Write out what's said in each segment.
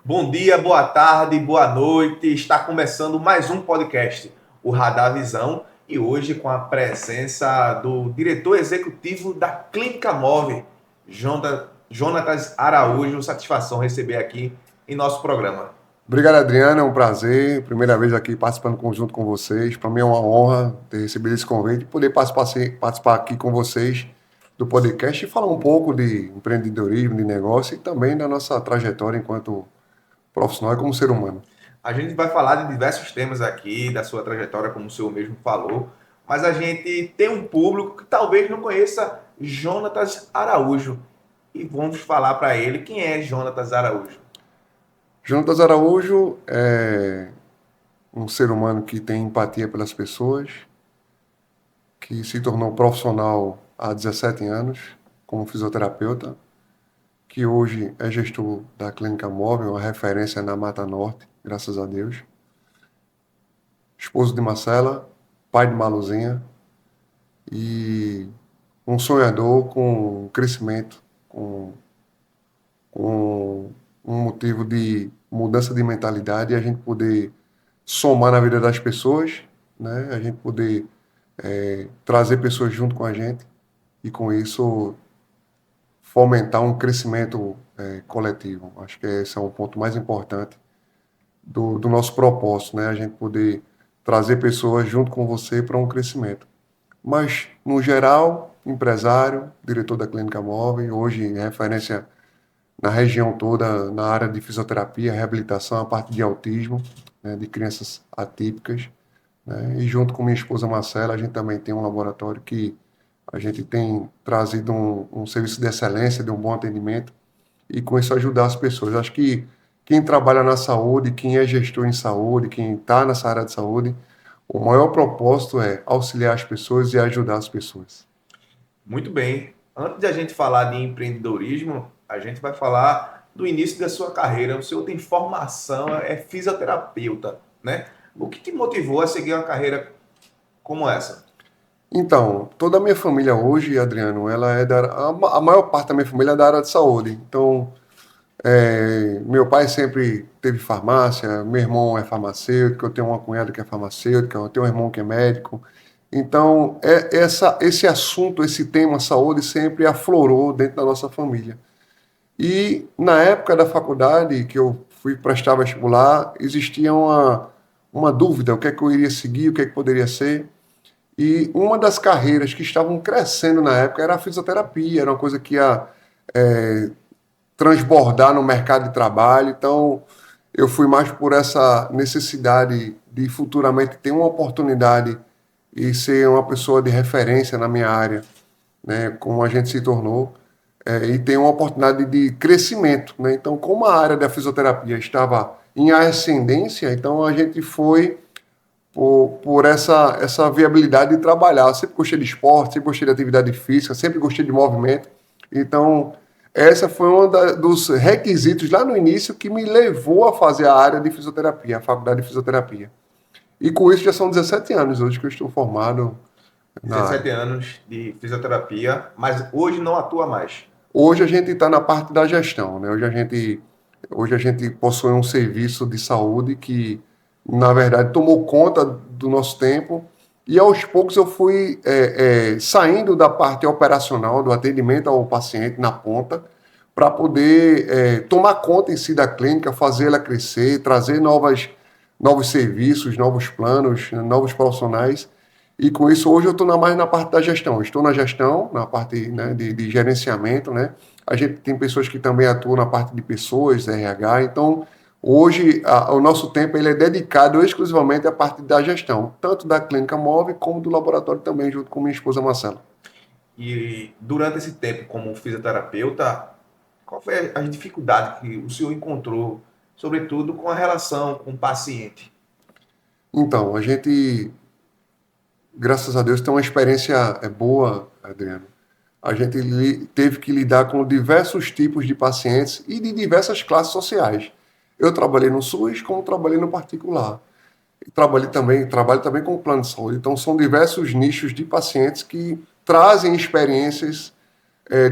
Bom dia, boa tarde, boa noite. Está começando mais um podcast, o Radar Visão, e hoje com a presença do diretor executivo da Clínica Move, Jonatas Araújo. Satisfação receber aqui em nosso programa. Obrigado, Adriano. É um prazer. Primeira vez aqui participando junto com vocês. Para mim é uma honra ter recebido esse convite e poder participar aqui com vocês do podcast e falar um pouco de empreendedorismo, de negócio e também da nossa trajetória enquanto profissional e como ser humano. A gente vai falar de diversos temas aqui, da sua trajetória, como o senhor mesmo falou, mas a gente tem um público que talvez não conheça Jonatas Araújo. E vamos falar para ele quem é Jonatas Araújo. Jonatas Araújo é um ser humano que tem empatia pelas pessoas, que se tornou profissional há 17 anos como fisioterapeuta, que hoje é gestor da Clínica Móvel, uma referência na Mata Norte, graças a Deus. Esposo de Marcela, pai de Maluzinha e um sonhador com crescimento, com um motivo de mudança de mentalidade e a gente poder somar na vida das pessoas, né? A gente poder trazer pessoas junto com a gente e com isso fomentar um crescimento coletivo. Acho que esse é um ponto mais importante do nosso propósito, né? A gente poder trazer pessoas junto com você para um crescimento. Mas, no geral, empresário, diretor da Clínica Móvel, hoje em referência na região toda, na área de fisioterapia, reabilitação, a parte de autismo, né, de crianças atípicas, né? E junto com minha esposa Marcela, a gente também tem um laboratório que a gente tem trazido um serviço de excelência, de um bom atendimento, e com isso ajudar as pessoas. Acho que quem trabalha na saúde, quem é gestor em saúde, quem está nessa área de saúde, o maior propósito é auxiliar as pessoas e ajudar as pessoas. Muito bem. Antes de a gente falar de empreendedorismo, a gente vai falar do início da sua carreira. O senhor tem formação, é fisioterapeuta, né? O que te motivou a seguir uma carreira como essa? Então, toda a minha família hoje, Adriano, ela é a maior parte da minha família é da área de saúde. Então, meu pai sempre teve farmácia, meu irmão é farmacêutico, eu tenho uma cunhada que é farmacêutica, eu tenho um irmão que é médico. Então, esse assunto, esse tema saúde sempre aflorou dentro da nossa família. E na época da faculdade, que eu fui prestar vestibular, existia uma dúvida, o que é que eu iria seguir, o que é que poderia ser. E uma das carreiras que estavam crescendo na época era a fisioterapia, era uma coisa que ia transbordar no mercado de trabalho. Então, eu fui mais por essa necessidade de futuramente ter uma oportunidade e ser uma pessoa de referência na minha área, né, como a gente se tornou, e ter uma oportunidade de crescimento. Né? Então, como a área da fisioterapia estava em ascendência, então a gente foi por essa viabilidade de trabalhar. Eu sempre gostei de esporte, sempre gostei de atividade física, sempre gostei de movimento. Então, essa foi dos requisitos lá no início que me levou a fazer a área de fisioterapia, a faculdade de fisioterapia. E com isso já são 17 anos hoje que eu estou formado na área. 17 anos de fisioterapia, mas hoje não atua mais. Hoje a gente está na parte da gestão, né? Hoje a gente possui um serviço de saúde que, na verdade, tomou conta do nosso tempo e aos poucos eu fui saindo da parte operacional, do atendimento ao paciente na ponta, para poder tomar conta em si da clínica, fazê-la crescer, trazer novos serviços, novos planos, novos profissionais. E com isso, hoje eu estou mais na parte da gestão. Estou na gestão, na parte, né, de gerenciamento, né? A gente tem pessoas que também atuam na parte de pessoas, RH. Então, hoje, o nosso tempo ele é dedicado exclusivamente à parte da gestão, tanto da clínica móvel como do laboratório também, junto com minha esposa Marcela. E durante esse tempo como fisioterapeuta, qual foi a dificuldade que o senhor encontrou, sobretudo com a relação com o paciente? Então, a gente, graças a Deus, tem uma experiência boa, Adriano. A gente teve que lidar com diversos tipos de pacientes e de diversas classes sociais. Eu trabalhei no SUS, como trabalhei no particular. E trabalho também com o plano de saúde. Então, são diversos nichos de pacientes que trazem experiências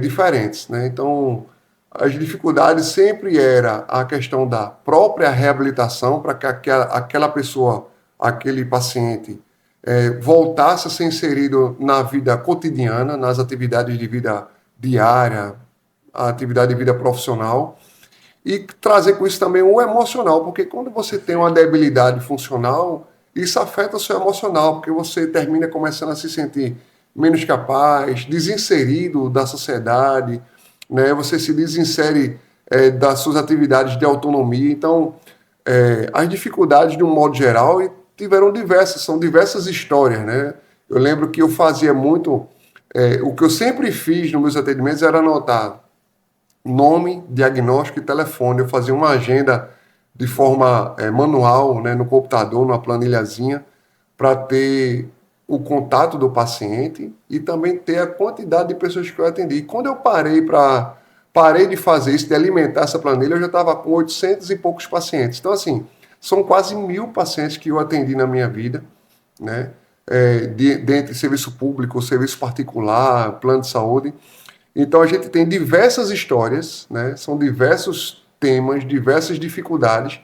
diferentes. Né? Então, As dificuldades sempre era a questão da própria reabilitação para que aquela pessoa, aquele paciente, voltasse a ser inserido na vida cotidiana, nas atividades de vida diária, a atividade de vida profissional, e trazer com isso também o emocional, porque quando você tem uma debilidade funcional, isso afeta o seu emocional, porque você termina começando a se sentir menos capaz, desinserido da sociedade, né? Você se desinsere das suas atividades de autonomia. Então, as dificuldades, de um modo geral, tiveram diversas, são diversas histórias, né? Eu lembro que eu fazia muito, o que eu sempre fiz nos meus atendimentos era anotar nome, diagnóstico e telefone. Eu fazia uma agenda de forma manual, né, no computador, numa planilhazinha, para ter o contato do paciente e também ter a quantidade de pessoas que eu atendi. E quando eu parei de fazer isso, de alimentar essa planilha, eu já estava com 800 e poucos pacientes. Então, assim, são quase 1.000 pacientes que eu atendi na minha vida, né? Dentre serviço público, serviço particular, plano de saúde. Então, a gente tem diversas histórias, né? São diversos temas, diversas dificuldades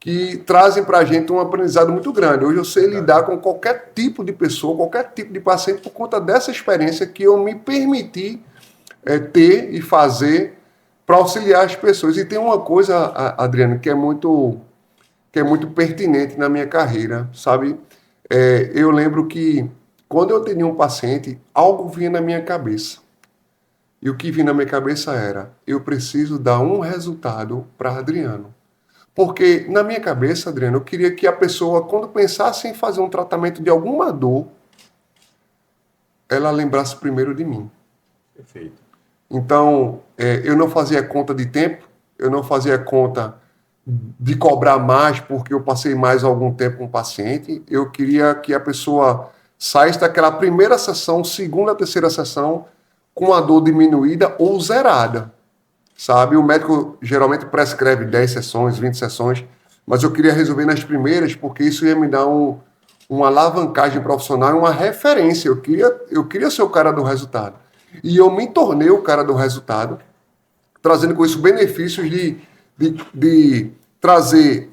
que trazem para a gente um aprendizado muito grande. Hoje eu sei lidar com qualquer tipo de pessoa, qualquer tipo de paciente, por conta dessa experiência que eu me permiti ter e fazer para auxiliar as pessoas. E tem uma coisa, Adriano, que é muito pertinente na minha carreira, sabe? Eu lembro que quando eu atendia um paciente, algo vinha na minha cabeça. E o que vinha na minha cabeça era: eu preciso dar um resultado para Adriano. Porque na minha cabeça, Adriano, eu queria que a pessoa, quando pensasse em fazer um tratamento de alguma dor, ela lembrasse primeiro de mim. Perfeito. Então, eu não fazia conta de tempo, eu não fazia conta de cobrar mais porque eu passei mais algum tempo com o paciente. Eu queria que a pessoa saísse daquela primeira sessão, segunda, terceira sessão, com a dor diminuída ou zerada. Sabe? O médico geralmente prescreve 10 sessões, 20 sessões, mas eu queria resolver nas primeiras, porque isso ia me dar uma alavancagem profissional e uma referência. Eu queria ser o cara do resultado. E eu me tornei o cara do resultado, trazendo com isso benefícios de trazer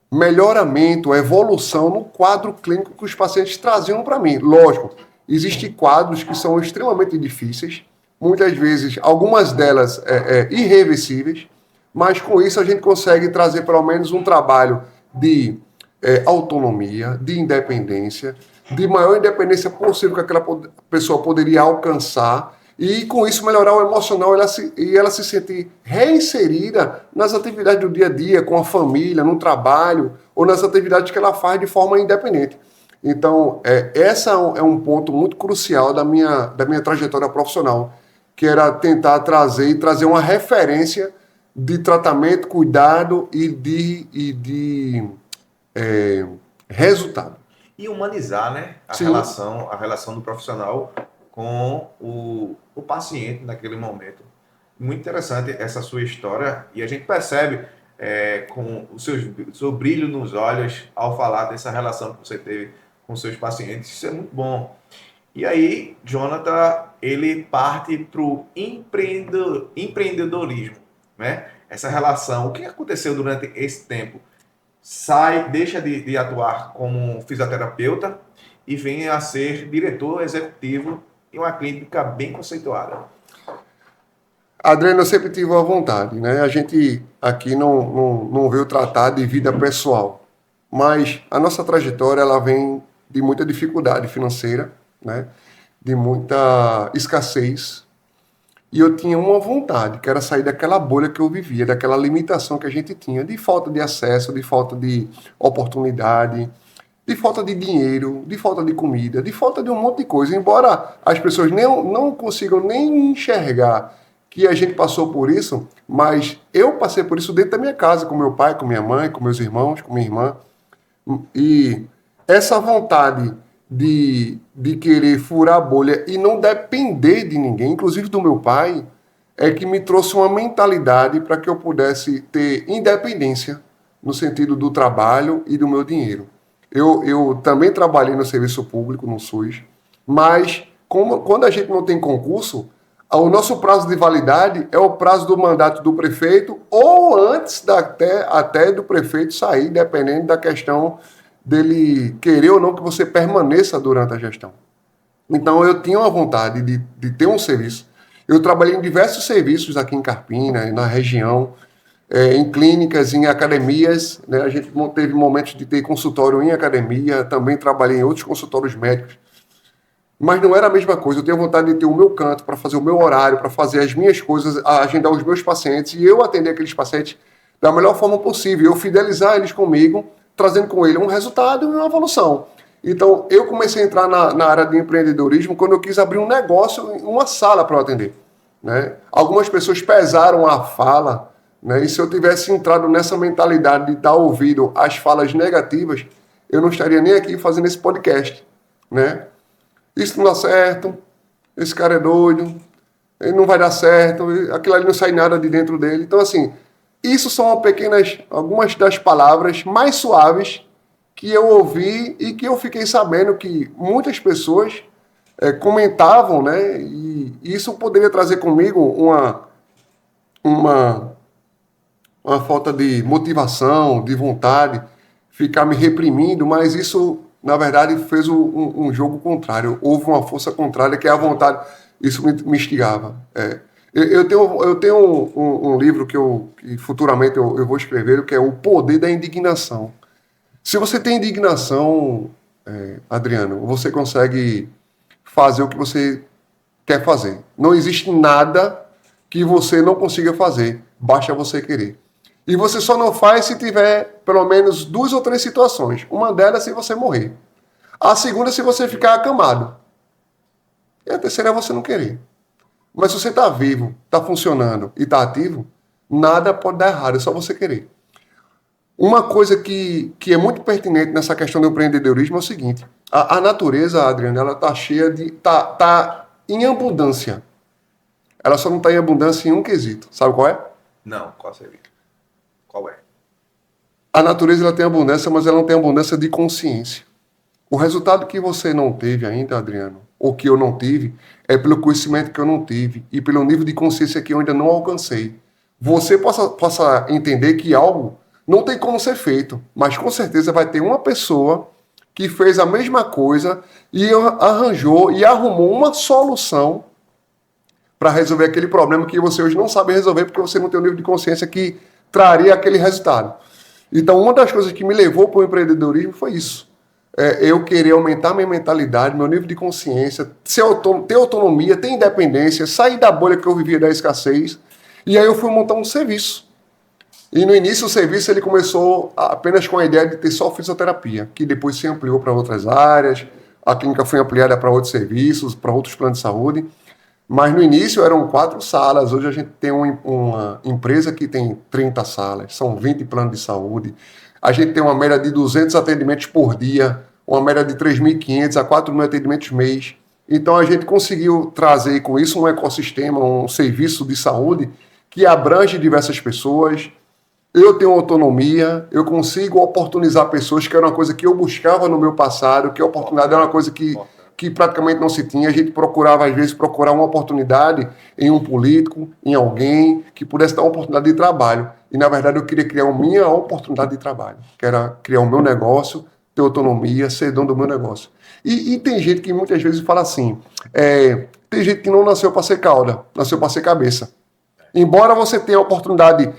melhoramento, evolução no quadro clínico que os pacientes traziam para mim. Lógico, existem quadros que são extremamente difíceis, muitas vezes, algumas delas irreversíveis, mas com isso a gente consegue trazer pelo menos um trabalho de autonomia, de independência, de maior independência possível que aquela pessoa poderia alcançar, e com isso melhorar o emocional e ela se sentir reinserida nas atividades do dia a dia, com a família, no trabalho, ou nas atividades que ela faz de forma independente. Então, essa é um ponto muito crucial da minha trajetória profissional, que era tentar trazer uma referência de tratamento, cuidado e de resultado. E humanizar, né, a relação do profissional com o paciente naquele momento. Muito interessante essa sua história, e a gente percebe com o seu brilho nos olhos ao falar dessa relação que você teve com seus pacientes. Isso é muito bom. E aí, Jonathan, ele parte para o empreendedorismo, né? Essa relação, o que aconteceu durante esse tempo? Deixa de atuar como fisioterapeuta e vem a ser diretor executivo em uma clínica bem conceituada. Adriano, eu sempre tive uma vontade, né? A gente aqui não veio tratar de vida pessoal, mas a nossa trajetória ela vem de muita dificuldade financeira, né? De muita escassez. E eu tinha uma vontade, que era sair daquela bolha que eu vivia, daquela limitação que a gente tinha, de falta de acesso, de falta de oportunidade, de falta de dinheiro, de falta de comida, de falta de um monte de coisa. Embora as pessoas não consigam nem enxergar que a gente passou por isso, mas eu passei por isso dentro da minha casa, com meu pai, com minha mãe, com meus irmãos, com minha irmã. E essa vontade de querer furar a bolha e não depender de ninguém, inclusive do meu pai, é que me trouxe uma mentalidade para que eu pudesse ter independência no sentido do trabalho e do meu dinheiro. Eu também trabalhei no serviço público, no SUS, mas quando a gente não tem concurso, O nosso prazo de validade é o prazo do mandato do prefeito ou antes até do prefeito sair, dependendo da questão dele querer ou não que você permaneça durante a gestão. Então, eu tinha uma vontade de ter um serviço. Eu trabalhei em diversos serviços aqui em Carpina, na região, em clínicas, em academias. Né? A gente teve momentos de ter consultório em academia, também trabalhei em outros consultórios médicos. Mas não era a mesma coisa. Eu tenho vontade de ter o meu canto para fazer o meu horário, para fazer as minhas coisas, agendar os meus pacientes e eu atender aqueles pacientes da melhor forma possível. Eu fidelizar eles comigo, trazendo com ele um resultado e uma evolução. Então, eu comecei a entrar na área de empreendedorismo quando eu quis abrir um negócio, uma sala para eu atender. Né? Algumas pessoas pesaram a fala, né? E se eu tivesse entrado nessa mentalidade de dar ouvido às falas negativas, eu não estaria nem aqui fazendo esse podcast. Né? Isso não dá certo, esse cara é doido, ele não vai dar certo, aquilo ali não sai nada de dentro dele. Então, assim, isso são algumas das palavras mais suaves que eu ouvi e que eu fiquei sabendo que muitas pessoas comentavam, né? E isso poderia trazer comigo uma falta de motivação, de vontade, ficar me reprimindo, mas isso, na verdade, fez um jogo contrário. Houve uma força contrária, que é a vontade. Isso me instigava. Eu tenho um livro que futuramente eu vou escrever, que é O Poder da Indignação. Se você tem indignação, Adriano, você consegue fazer o que você quer fazer. Não existe nada que você não consiga fazer, basta você querer. E você só não faz se tiver pelo menos 2 ou 3 situações. Uma delas se você morrer. A segunda se você ficar acamado. E a terceira é você não querer. Mas se você está vivo, está funcionando e está ativo, nada pode dar errado, é só você querer. Uma coisa que é muito pertinente nessa questão do empreendedorismo é o seguinte. A natureza, Adriano, ela está cheia de... Está em abundância. Ela só não está em abundância em um quesito. Sabe qual é? Não, qual seria? Qual é? A natureza ela tem abundância, mas ela não tem abundância de consciência. O resultado que você não teve ainda, Adriano, ou que eu não tive, é pelo conhecimento que eu não tive e pelo nível de consciência que eu ainda não alcancei. Você possa entender que algo não tem como ser feito, mas com certeza vai ter uma pessoa que fez a mesma coisa e arranjou e arrumou uma solução para resolver aquele problema que você hoje não sabe resolver porque você não tem o nível de consciência que traria aquele resultado. Então, uma das coisas que me levou para o empreendedorismo foi isso. Eu querer aumentar minha mentalidade, meu nível de consciência, ter autonomia, ter independência, sair da bolha que eu vivia da escassez. E aí eu fui montar um serviço. E no início o serviço ele começou apenas com a ideia de ter só fisioterapia, que depois se ampliou para outras áreas, a clínica foi ampliada para outros serviços, para outros planos de saúde. Mas no início eram 4 salas, hoje a gente tem uma empresa que tem 30 salas, são 20 planos de saúde. A gente tem uma média de 200 atendimentos por dia, uma média de 3.500 a 4.000 atendimentos mês. Então a gente conseguiu trazer com isso um ecossistema, um serviço de saúde que abrange diversas pessoas. Eu tenho autonomia, eu consigo oportunizar pessoas, que era uma coisa que eu buscava no meu passado, que a oportunidade era uma coisa que praticamente não se tinha. A gente procurava, às vezes, uma oportunidade em um político, em alguém que pudesse dar uma oportunidade de trabalho. E, na verdade, eu queria criar a minha oportunidade de trabalho, que era criar o meu negócio, ter autonomia, ser dono do meu negócio. E tem gente que muitas vezes fala assim, tem gente que não nasceu para ser cauda, nasceu para ser cabeça. Embora você tenha a oportunidade,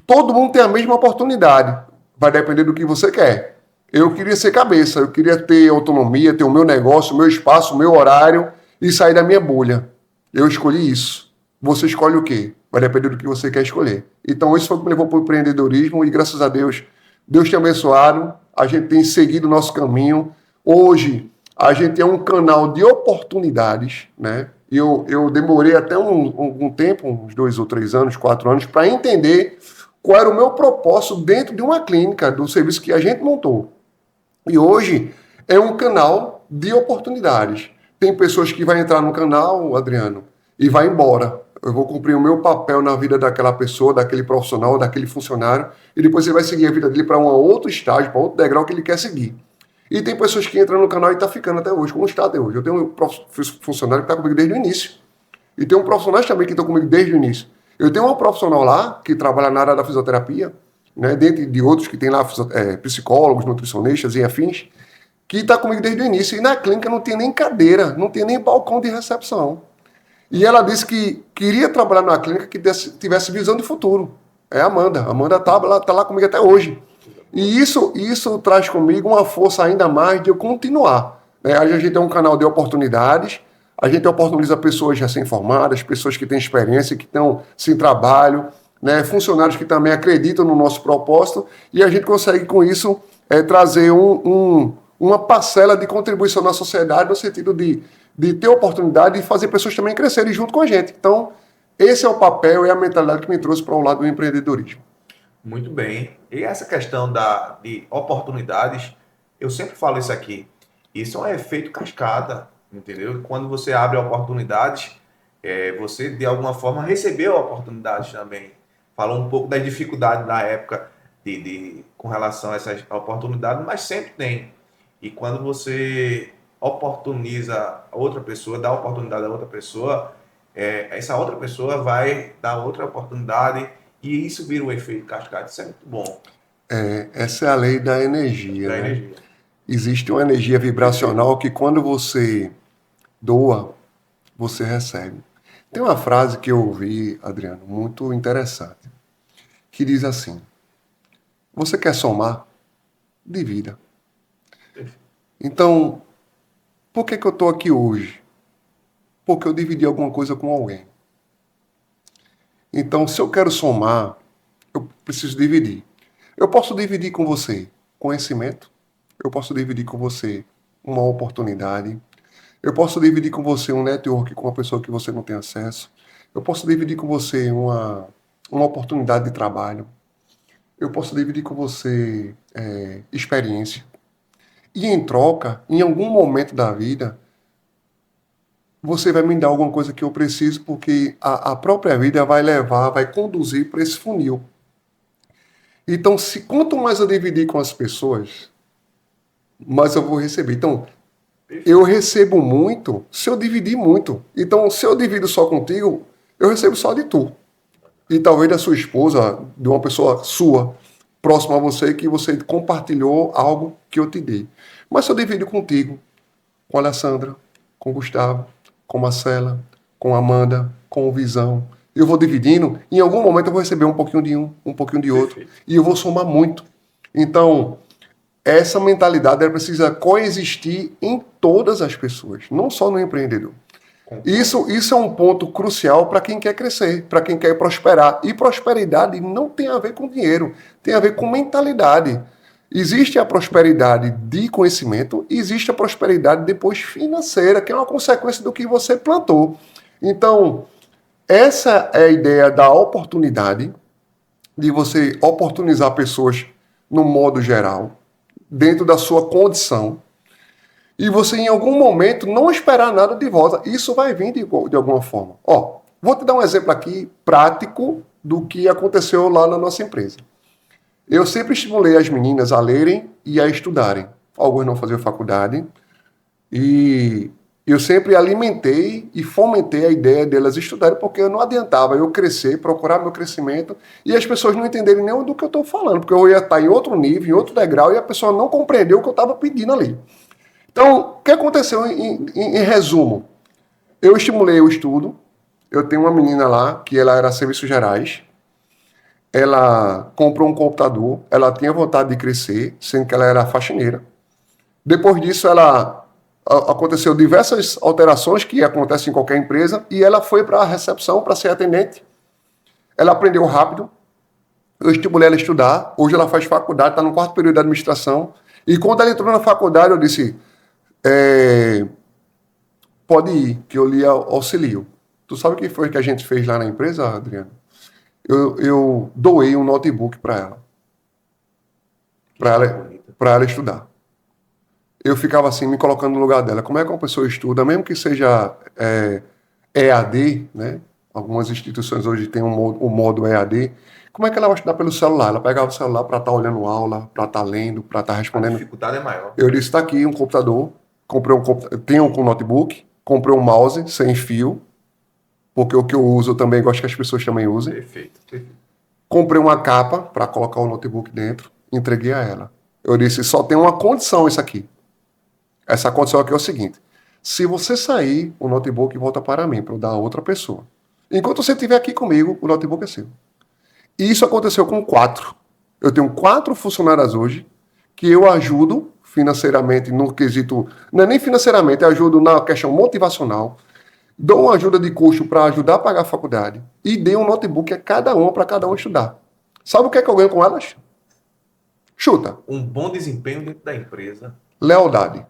todo mundo tem a mesma oportunidade, vai depender do que você quer. Eu queria ser cabeça, eu queria ter autonomia, ter o meu negócio, o meu espaço, o meu horário e sair da minha bolha. Eu escolhi isso. Você escolhe o quê? Vai depender do que você quer escolher. Então, isso foi o que me levou para o empreendedorismo e, graças a Deus, Deus tem abençoado, a gente tem seguido o nosso caminho. Hoje, a gente é um canal de oportunidades, né? Eu demorei até um tempo, uns 2 ou 3 anos, 4 anos, para entender qual era o meu propósito dentro de uma clínica, do serviço que a gente montou. E hoje é um canal de oportunidades. Tem pessoas que vão entrar no canal, Adriano, e vai embora. Eu vou cumprir o meu papel na vida daquela pessoa, daquele profissional, daquele funcionário, e depois ele vai seguir a vida dele para um outro estágio, para outro degrau que ele quer seguir. E tem pessoas que entram no canal e estão ficando até hoje, como está até hoje. Eu tenho um funcionário que está comigo desde o início. E tem profissionais também que estão comigo desde o início. Eu tenho uma profissional lá que trabalha na área da fisioterapia, né, dentre de outros que tem lá psicólogos, nutricionistas e afins, que está comigo desde o início. E na clínica não tem nem cadeira, não tem nem balcão de recepção. E ela disse que queria trabalhar numa clínica que tivesse visão de futuro. É a Amanda. A Amanda tá lá comigo até hoje. E isso traz comigo uma força ainda mais de eu continuar. Né? A gente tem um canal de oportunidades, a gente oportuniza pessoas recém-formadas, pessoas que têm experiência, que estão sem trabalho, né? Funcionários que também acreditam no nosso propósito, e a gente consegue, com isso, trazer uma parcela de contribuição na sociedade, no sentido de ter oportunidade e fazer pessoas também crescerem junto com a gente. Então, esse é o papel e a mentalidade que me trouxe para o lado do empreendedorismo. Muito bem. E essa questão de oportunidades, eu sempre falo isso aqui. Isso é um efeito cascata, entendeu? Quando você abre oportunidades, você de alguma forma recebeu oportunidades também. Falou um pouco das dificuldades da época com relação a essas oportunidades, mas sempre tem. E quando você oportuniza outra pessoa, dá oportunidade a outra pessoa, essa outra pessoa vai dar outra oportunidade e isso vira um efeito cascata. Isso é muito bom. Essa é a lei da energia, Da né? energia. Existe uma energia vibracional que quando você doa, você recebe. Tem uma frase que eu ouvi, Adriano, muito interessante, que diz assim: você quer somar? Divida. Então, por que eu estou aqui hoje? Porque eu dividi alguma coisa com alguém. Então, se eu quero somar, eu preciso dividir. Eu posso dividir com você conhecimento, eu posso dividir com você uma oportunidade, eu posso dividir com você um network com uma pessoa que você não tem acesso, eu posso dividir com você uma oportunidade de trabalho, eu posso dividir com você experiência. E em troca, em algum momento da vida, você vai me dar alguma coisa que eu preciso, porque a própria vida vai conduzir para esse funil. Então, quanto mais eu dividir com as pessoas, mais eu vou receber. Então, eu recebo muito se eu dividir muito. Então, se eu divido só contigo, eu recebo só de tu. E talvez da sua esposa, de uma pessoa sua, próxima a você, que você compartilhou algo que eu te dei. Mas se eu divido contigo, com a Alessandra, com o Gustavo, com a Marcela, com a Amanda, com o Visão, eu vou dividindo, em algum momento eu vou receber um pouquinho de um pouquinho de outro, e eu vou somar muito. Então, essa mentalidade ela precisa coexistir em todas as pessoas, não só no empreendedor. Isso é um ponto crucial para quem quer crescer, para quem quer prosperar. E prosperidade não tem a ver com dinheiro, tem a ver com mentalidade. Existe a prosperidade de conhecimento, existe a prosperidade depois financeira, que é uma consequência do que você plantou. Então, essa é a ideia da oportunidade, de você oportunizar pessoas no modo geral, dentro da sua condição, e você em algum momento não esperar nada de volta. Isso vai vir de alguma forma. Ó, vou te dar um exemplo aqui prático do que aconteceu lá na nossa empresa. Eu sempre estimulei as meninas a lerem e a estudarem. Algumas não faziam faculdade. E eu sempre alimentei e fomentei a ideia delas estudarem, porque não adiantava eu crescer, procurar meu crescimento, e as pessoas não entenderem nem do que eu estou falando, porque eu ia estar em outro nível, em outro degrau, e a pessoa não compreendeu o que eu estava pedindo ali. Então, o que aconteceu em resumo? Eu estimulei o estudo. Eu tenho uma menina lá, que ela era serviços gerais. Ela comprou um computador. Ela tinha vontade de crescer, sendo que ela era faxineira. Depois disso, aconteceu diversas alterações que acontecem em qualquer empresa, e ela foi para a recepção para ser atendente. Ela aprendeu rápido. Eu estimulei ela a estudar. Hoje ela faz faculdade, está no 4º período de administração. E quando ela entrou na faculdade, eu disse: pode ir, que eu lhe auxilio. Tu sabe o que foi que a gente fez lá na empresa, Adriano? Eu doei um notebook para ela estudar. Eu ficava assim, me colocando no lugar dela. Como é que uma pessoa estuda, mesmo que seja EAD, né? Algumas instituições hoje têm o modo EAD. Como é que ela vai estudar pelo celular? Ela pegava o celular para estar olhando aula, para estar lendo, para estar respondendo. A dificuldade é maior. Eu disse: está aqui um computador, comprei tenho um notebook, comprei um mouse sem fio, porque o que eu uso eu também gosto que as pessoas também usem. Perfeito. Comprei uma capa para colocar o notebook dentro, entreguei a ela. Eu disse, só tem uma condição isso aqui. Essa condição aqui é o seguinte, se você sair, o notebook volta para mim, para eu dar a outra pessoa. Enquanto você estiver aqui comigo, o notebook é seu. E isso aconteceu com 4. Eu tenho 4 funcionárias hoje que eu ajudo financeiramente no quesito, não é nem financeiramente, eu ajudo na questão motivacional, dou uma ajuda de custo para ajudar a pagar a faculdade e dei um notebook a cada uma para cada um estudar. Sabe o que é que eu ganho com elas? Chuta. Um bom desempenho dentro da empresa. Lealdade.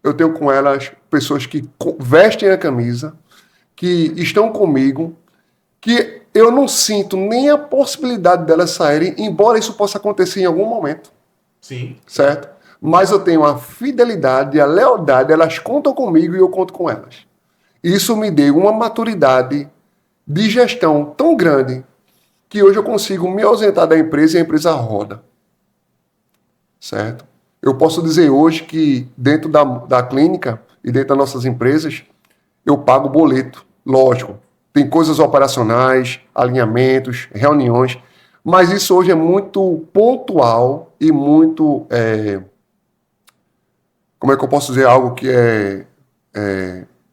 Eu tenho com elas pessoas que vestem a camisa, que estão comigo, que eu não sinto nem a possibilidade delas saírem, embora isso possa acontecer em algum momento. Sim. Certo? Mas eu tenho a fidelidade, a lealdade, elas contam comigo e eu conto com elas. Isso me deu uma maturidade de gestão tão grande que hoje eu consigo me ausentar da empresa e a empresa roda. Certo? Eu posso dizer hoje que dentro da clínica e dentro das nossas empresas, eu pago boleto. Lógico, tem coisas operacionais, alinhamentos, reuniões, mas isso hoje é muito pontual e muito... como é que eu posso dizer algo que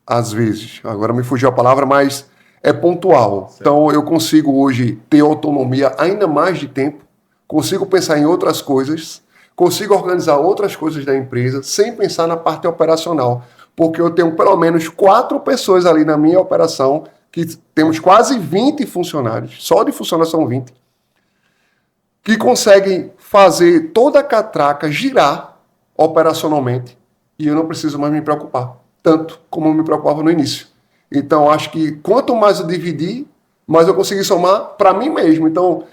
às vezes, agora me fugiu a palavra, mas é pontual. Certo. Então eu consigo hoje ter autonomia ainda mais de tempo, consigo pensar em outras coisas, consigo organizar outras coisas da empresa sem pensar na parte operacional, porque eu tenho pelo menos 4 pessoas ali na minha operação, que temos quase 20 funcionários, só de funcionários são 20, que conseguem fazer toda a catraca girar operacionalmente e eu não preciso mais me preocupar, tanto como eu me preocupava no início. Então, acho que quanto mais eu dividir, mais eu consegui somar para mim mesmo. Então,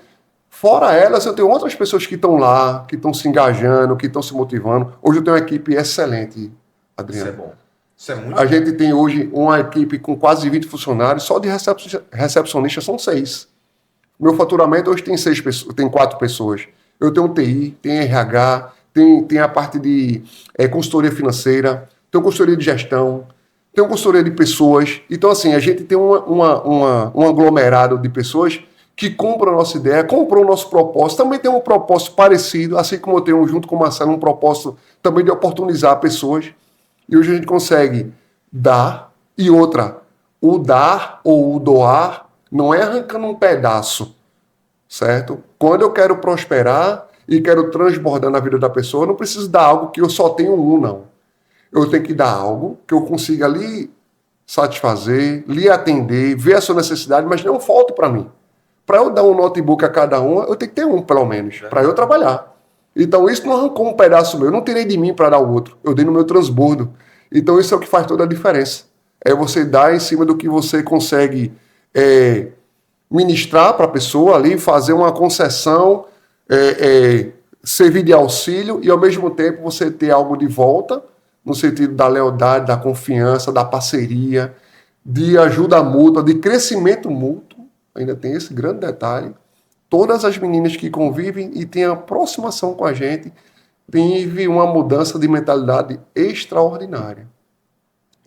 fora elas, eu tenho outras pessoas que estão lá, que estão se engajando, que estão se motivando. Hoje eu tenho uma equipe excelente, Adriano. Isso é bom. Isso é muito A gente tem hoje uma equipe com quase 20 funcionários, só de recepcionistas são 6. Meu faturamento hoje tem 4 pessoas. Eu tenho TI, tem RH, tem a parte de consultoria financeira, tem consultoria de gestão, tem consultoria de pessoas. Então, assim, a gente tem um aglomerado de pessoas que compram a nossa ideia, compram o nosso propósito, também tem um propósito parecido, assim como eu tenho junto com o Marcelo um propósito também de oportunizar pessoas. E hoje a gente consegue dar, e outra, o dar ou o doar não é arrancando um pedaço, certo? Quando eu quero prosperar e quero transbordar na vida da pessoa, eu não preciso dar algo que eu só tenho não. Eu tenho que dar algo que eu consiga lhe satisfazer, lhe atender, ver a sua necessidade, mas não falta para mim. Para eu dar um notebook a cada um, eu tenho que ter um, pelo menos, para eu trabalhar. Então, isso não arrancou um pedaço meu. Eu não tirei de mim para dar o outro. Eu dei no meu transbordo. Então, isso é o que faz toda a diferença. É você dar em cima do que você consegue ministrar para a pessoa ali, fazer uma concessão, servir de auxílio e, ao mesmo tempo, você ter algo de volta, no sentido da lealdade, da confiança, da parceria, de ajuda mútua, de crescimento mútuo. Ainda tem esse grande detalhe. Todas as meninas que convivem e têm aproximação com a gente teve uma mudança de mentalidade extraordinária.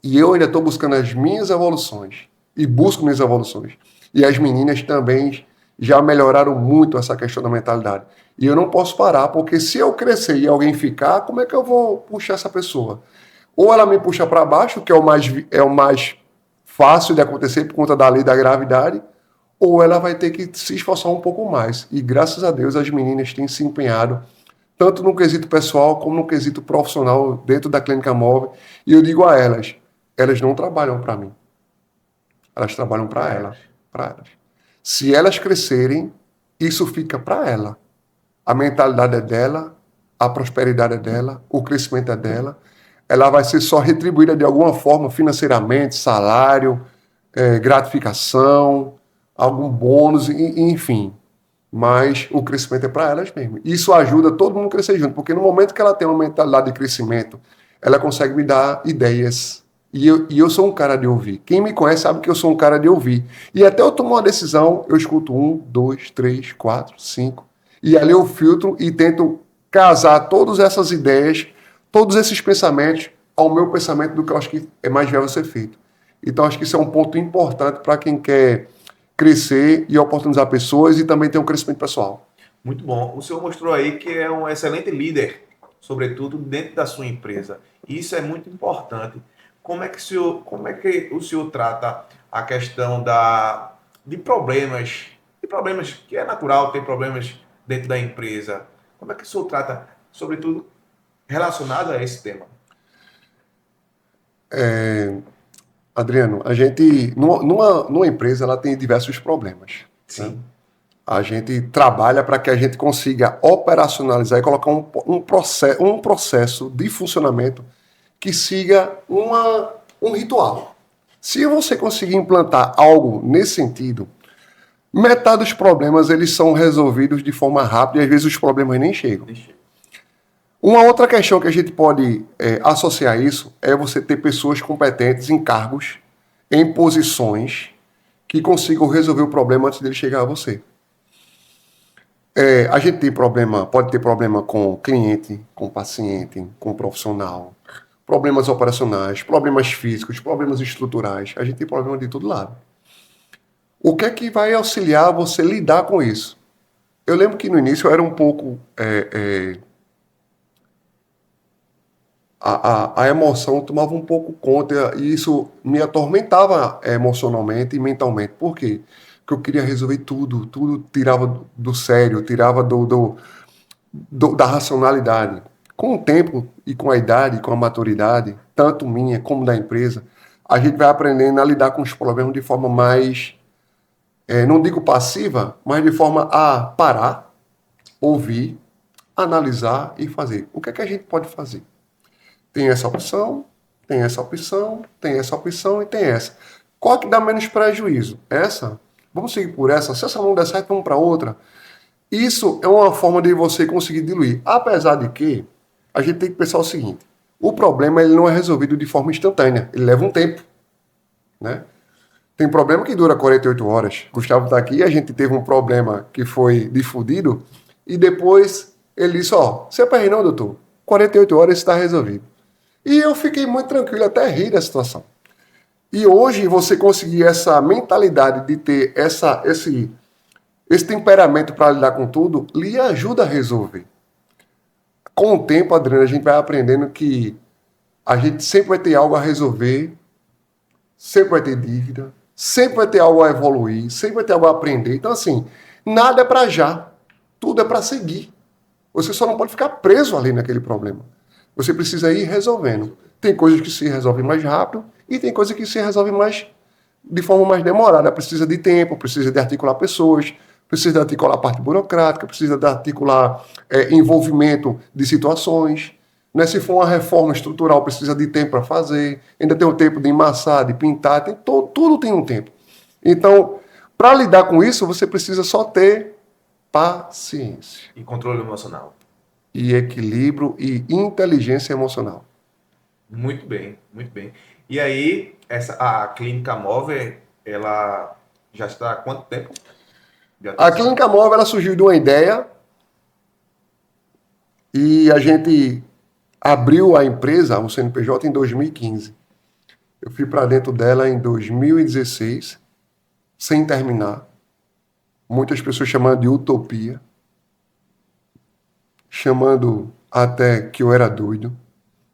E eu ainda estou buscando as minhas evoluções. E busco minhas evoluções. E as meninas também já melhoraram muito essa questão da mentalidade. E eu não posso parar, porque se eu crescer e alguém ficar, como é que eu vou puxar essa pessoa? Ou ela me puxa para baixo, que é o mais fácil de acontecer por conta da lei da gravidade, ou ela vai ter que se esforçar um pouco mais. E graças a Deus as meninas têm se empenhado, tanto no quesito pessoal como no quesito profissional dentro da clínica móvel. E eu digo a elas não trabalham para mim. Elas trabalham para elas. Se elas crescerem, isso fica para ela. A mentalidade é dela, a prosperidade é dela, o crescimento é dela. Ela vai ser só retribuída de alguma forma financeiramente, salário, gratificação, algum bônus, enfim. Mas o crescimento é para elas mesmo. Isso ajuda todo mundo a crescer junto, porque no momento que ela tem uma mentalidade de crescimento, ela consegue me dar ideias. E eu sou um cara de ouvir. Quem me conhece sabe que eu sou um cara de ouvir. E até eu tomar uma decisão, eu escuto 1, 2, 3, 4, 5. E ali eu filtro e tento casar todas essas ideias, todos esses pensamentos ao meu pensamento do que eu acho que é mais viável ser feito. Então, acho que isso é um ponto importante para quem quer crescer e oportunizar pessoas e também ter um crescimento pessoal. Muito bom. O senhor mostrou aí que é um excelente líder, sobretudo dentro da sua empresa. Isso é muito importante. Como é que o senhor trata a questão de problemas que é natural ter problemas dentro da empresa? Como é que o senhor trata, sobretudo relacionado a esse tema? Adriano, a gente, numa empresa, ela tem diversos problemas, né? Sim, A gente trabalha para que a gente consiga operacionalizar e colocar um processo de funcionamento que siga um ritual. Se você conseguir implantar algo nesse sentido, metade dos problemas eles são resolvidos de forma rápida e às vezes os problemas nem chegam. deixa. Uma outra questão que a gente pode associar a isso é você ter pessoas competentes em cargos, em posições que consigam resolver o problema antes dele chegar a você. A gente tem problema, pode ter problema com cliente, com paciente, com profissional, problemas operacionais, problemas físicos, problemas estruturais. A gente tem problema de todo lado. O que é que vai auxiliar você lidar com isso? Eu lembro que no início eu era um pouco a emoção tomava um pouco conta e isso me atormentava emocionalmente e mentalmente. Por quê? Porque eu queria resolver tudo tirava do sério, tirava da racionalidade. Com o tempo e com a idade, com a maturidade, tanto minha como da empresa, a gente vai aprendendo a lidar com os problemas de forma mais, não digo passiva, mas de forma a parar, ouvir, analisar e fazer. O que é que a gente pode fazer? Tem essa opção, tem essa opção, tem essa opção e tem essa. Qual que dá menos prejuízo? Essa? Vamos seguir por essa. Se essa não der certo, vamos para outra. Isso é uma forma de você conseguir diluir. Apesar de que a gente tem que pensar o seguinte: o problema ele não é resolvido de forma instantânea. Ele leva um tempo, né? Tem problema que dura 48 horas. Gustavo está aqui, a gente teve um problema que foi difundido e depois ele disse, você apanhei não, doutor? 48 horas está resolvido. E eu fiquei muito tranquilo, até ri da situação. E hoje você conseguir essa mentalidade de ter esse temperamento para lidar com tudo, lhe ajuda a resolver. Com o tempo, Adriano, a gente vai aprendendo que a gente sempre vai ter algo a resolver, sempre vai ter dívida, sempre vai ter algo a evoluir, sempre vai ter algo a aprender. Então, assim, nada é para já, tudo é para seguir. Você só não pode ficar preso ali naquele problema. Você precisa ir resolvendo. Tem coisas que se resolvem mais rápido e tem coisas que se resolvem de forma mais demorada. Precisa de tempo, precisa de articular pessoas, precisa de articular a parte burocrática, precisa de articular envolvimento de situações. Né? Se for uma reforma estrutural, precisa de tempo para fazer. Ainda tem o tempo de emassar, de pintar, tudo tem um tempo. Então, para lidar com isso, você precisa só ter paciência. E controle emocional. E equilíbrio e inteligência emocional. Muito bem, muito bem. E aí, a clínica móvel, ela já está há quanto tempo? A clínica móvel ela surgiu de uma ideia e a gente abriu a empresa, o CNPJ, em 2015. Eu fui para dentro dela em 2016, sem terminar. Muitas pessoas chamando de utopia, chamando até que eu era doido,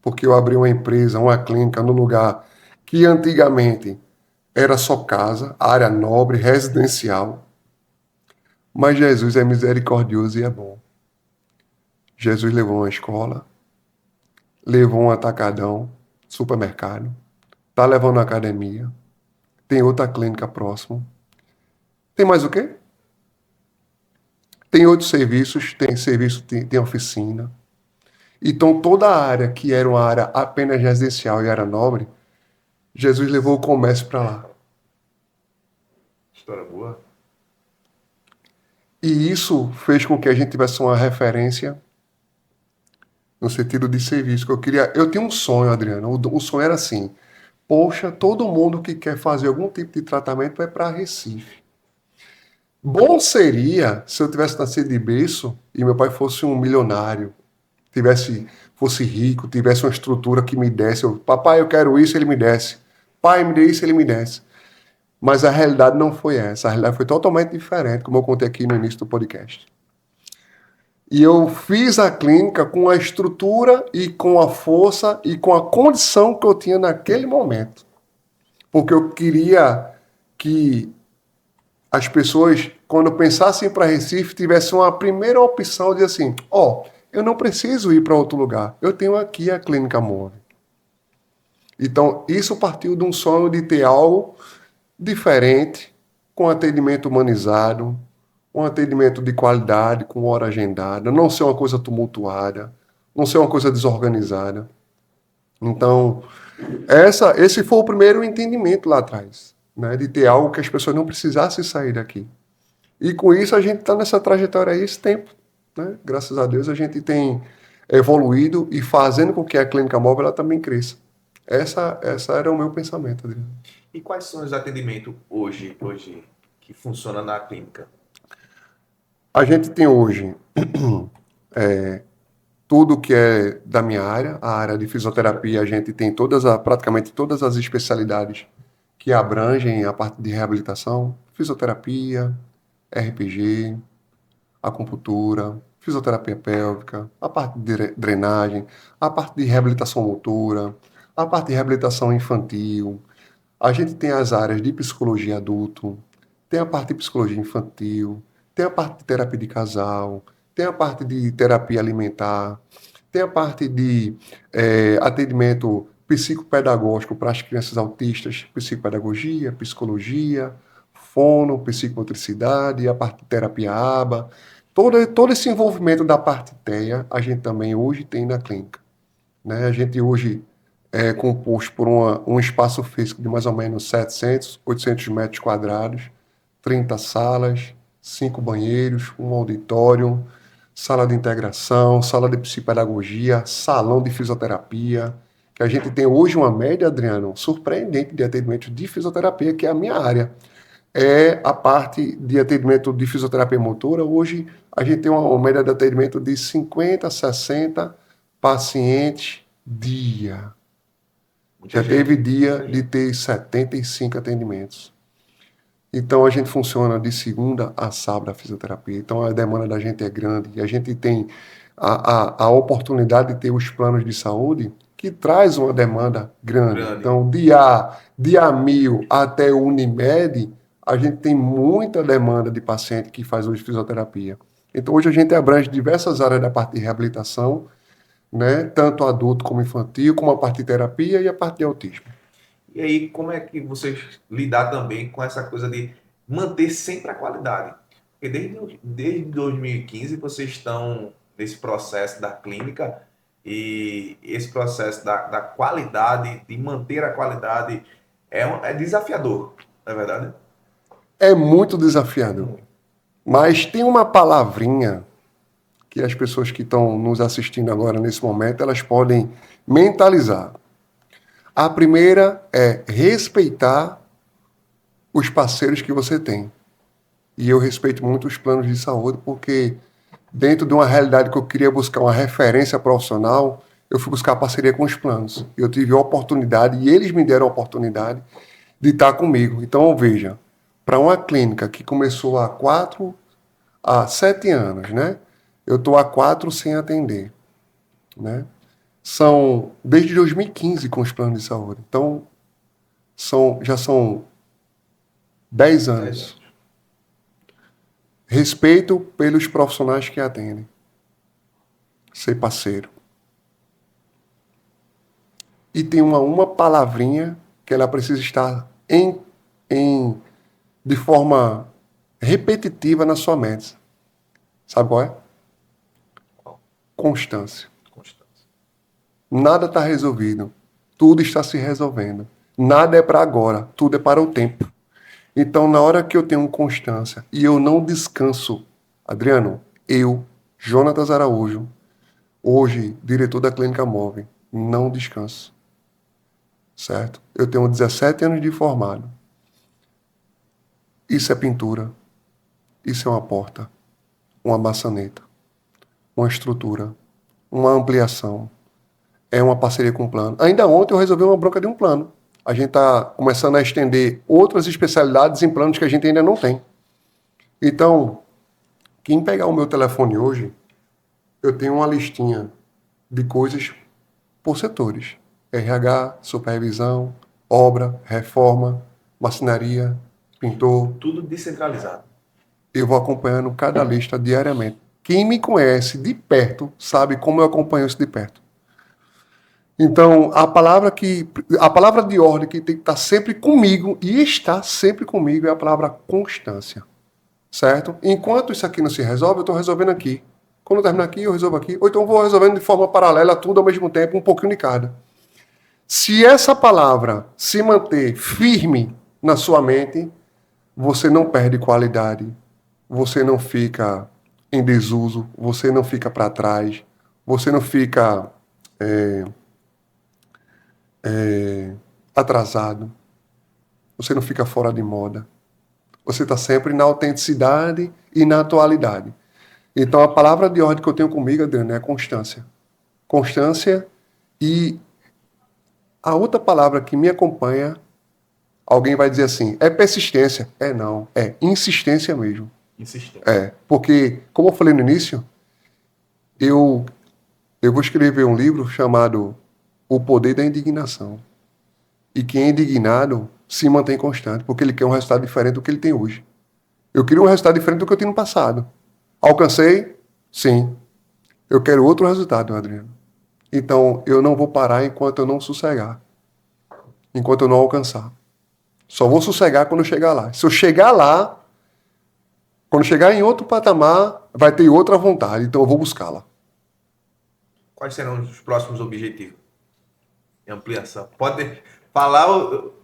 porque eu abri uma empresa, uma clínica, no lugar que antigamente era só casa, área nobre, residencial. Mas Jesus é misericordioso e é bom. Jesus levou uma escola, levou um atacadão, supermercado, está levando uma academia, tem outra clínica próximo. Tem mais o quê? Tem outros serviços, tem oficina. Então, toda a área que era uma área apenas residencial e área nobre, Jesus levou o comércio para lá. História boa. E isso fez com que a gente tivesse uma referência no sentido de serviço. Eu tinha um sonho, Adriano. O sonho era assim: poxa, todo mundo que quer fazer algum tipo de tratamento vai para Recife. Bom seria se eu tivesse nascido de berço e meu pai fosse um milionário, fosse rico, tivesse uma estrutura que me desse. Papai, eu quero isso, ele me desse. pai, me dê isso, ele me desse. Mas a realidade não foi essa. A realidade foi totalmente diferente, como eu contei aqui no início do podcast. E eu fiz a clínica com a estrutura e com a força e com a condição que eu tinha naquele momento. Porque eu queria que as pessoas, quando pensassem para Recife, tivessem uma primeira opção de assim, eu não preciso ir para outro lugar. Eu tenho aqui a Clínica Move. Então, isso partiu de um sonho de ter algo diferente, com atendimento humanizado, um atendimento de qualidade, com hora agendada, não ser uma coisa tumultuada, não ser uma coisa desorganizada. Então, esse foi o primeiro entendimento lá atrás, né, de ter algo que as pessoas não precisassem sair daqui. E com isso a gente está nessa trajetória aí esse tempo, né? Graças a Deus a gente tem evoluído e fazendo com que a clínica móvel ela também cresça. Essa era o meu pensamento, Adriano. E quais são os atendimentos hoje que funcionam na clínica? A gente tem hoje tudo que é da minha área, a área de fisioterapia, a gente tem praticamente todas as especialidades que abrangem a parte de reabilitação, fisioterapia, RPG, acupuntura, fisioterapia pélvica, a parte de drenagem, a parte de reabilitação motora, a parte de reabilitação infantil. A gente tem as áreas de psicologia adulto, tem a parte de psicologia infantil, tem a parte de terapia de casal, tem a parte de terapia alimentar, tem a parte de atendimento psicopedagógico para as crianças autistas, psicopedagogia, psicologia, fono, psicomotricidade, a parte de terapia ABA. Todo esse envolvimento da parte TEA, a gente também hoje tem na clínica, né? A gente hoje é composto por um espaço físico de mais ou menos 700, 800 metros quadrados, 30 salas, 5 banheiros, um auditório, sala de integração, sala de psicopedagogia, salão de fisioterapia, que a gente tem hoje uma média, Adriano, surpreendente de atendimento de fisioterapia, que é a minha área. É a parte de atendimento de fisioterapia motora. Hoje a gente tem uma média de atendimento de 50, 60 pacientes dia. Já teve dia de ter 75 atendimentos. Então a gente funciona de segunda a sábado a fisioterapia. Então a demanda da gente é grande e a gente tem a oportunidade de ter os planos de saúde que traz uma demanda grande. Então de A1000 até o Unimed, a gente tem muita demanda de paciente que faz hoje fisioterapia. Então hoje a gente abrange diversas áreas da parte de reabilitação, né? Tanto adulto como infantil, como a parte de terapia e a parte de autismo. E aí, como é que vocês lidar também com essa coisa de manter sempre a qualidade? Porque desde 2015 vocês estão nesse processo da clínica e esse processo da qualidade, de manter a qualidade, é desafiador, não é verdade? É muito desafiador. Mas tem uma palavrinha que as pessoas que estão nos assistindo agora nesse momento, elas podem mentalizar. A primeira é respeitar os parceiros que você tem. E eu respeito muito os planos de saúde, porque dentro de uma realidade que eu queria buscar uma referência profissional, eu fui buscar parceria com os planos. Eu tive a oportunidade, e eles me deram a oportunidade de estar comigo. Então, veja, para uma clínica que começou há 7 anos, né? Eu estou há 4 sem atender, né? São desde 2015 com os planos de saúde. Então, já são 10 anos. Respeito pelos profissionais que atendem. Ser parceiro. E tem uma palavrinha que ela precisa estar de forma repetitiva na sua mente. Sabe qual é? Constância. Nada está resolvido. Tudo está se resolvendo. Nada é para agora. Tudo é para o tempo. Então, na hora que eu tenho constância e eu não descanso, Adriano, eu, Jonatas Araújo, hoje, diretor da Clínica Móvel, não descanso. Certo? Eu tenho 17 anos de formado. Isso é pintura. Isso é uma porta. Uma maçaneta. Uma estrutura. Uma ampliação. É uma parceria com um plano. Ainda ontem eu resolvi uma bronca de um plano. a gente está começando a estender outras especialidades em planos que a gente ainda não tem. Então, quem pegar o meu telefone hoje, eu tenho uma listinha de coisas por setores. RH, supervisão, obra, reforma, marcenaria, pintor. Tudo descentralizado. Eu vou acompanhando cada lista diariamente. Quem me conhece de perto sabe como eu acompanho isso de perto. Então, a palavra de ordem que tem que estar sempre comigo e está sempre comigo é a palavra constância. Certo? Enquanto isso aqui não se resolve, eu estou resolvendo aqui. Quando eu terminar aqui, eu resolvo aqui. Ou então eu vou resolvendo de forma paralela tudo ao mesmo tempo, um pouquinho de cada. Se essa palavra se manter firme na sua mente, você não perde qualidade, você não fica em desuso, você não fica para trás, você não fica atrasado, você não fica fora de moda. Você está sempre na autenticidade e na atualidade. Então, a palavra de ordem que eu tenho comigo, Adriano, é constância. Constância e a outra palavra que me acompanha, alguém vai dizer assim, é persistência. Não, é insistência mesmo. Insistência. Porque, como eu falei no início, eu vou escrever um livro chamado O Poder da Indignação. E quem é indignado se mantém constante, porque ele quer um resultado diferente do que ele tem hoje. Eu queria um resultado diferente do que eu tinha no passado. Alcancei? Sim. Eu quero outro resultado, Adriano. Então, eu não vou parar enquanto eu não sossegar. Enquanto eu não alcançar. Só vou sossegar quando eu chegar lá. Se eu chegar lá, quando chegar em outro patamar, vai ter outra vontade. Então, eu vou buscá-la. Quais serão os próximos objetivos? Ampliação. Pode falar ou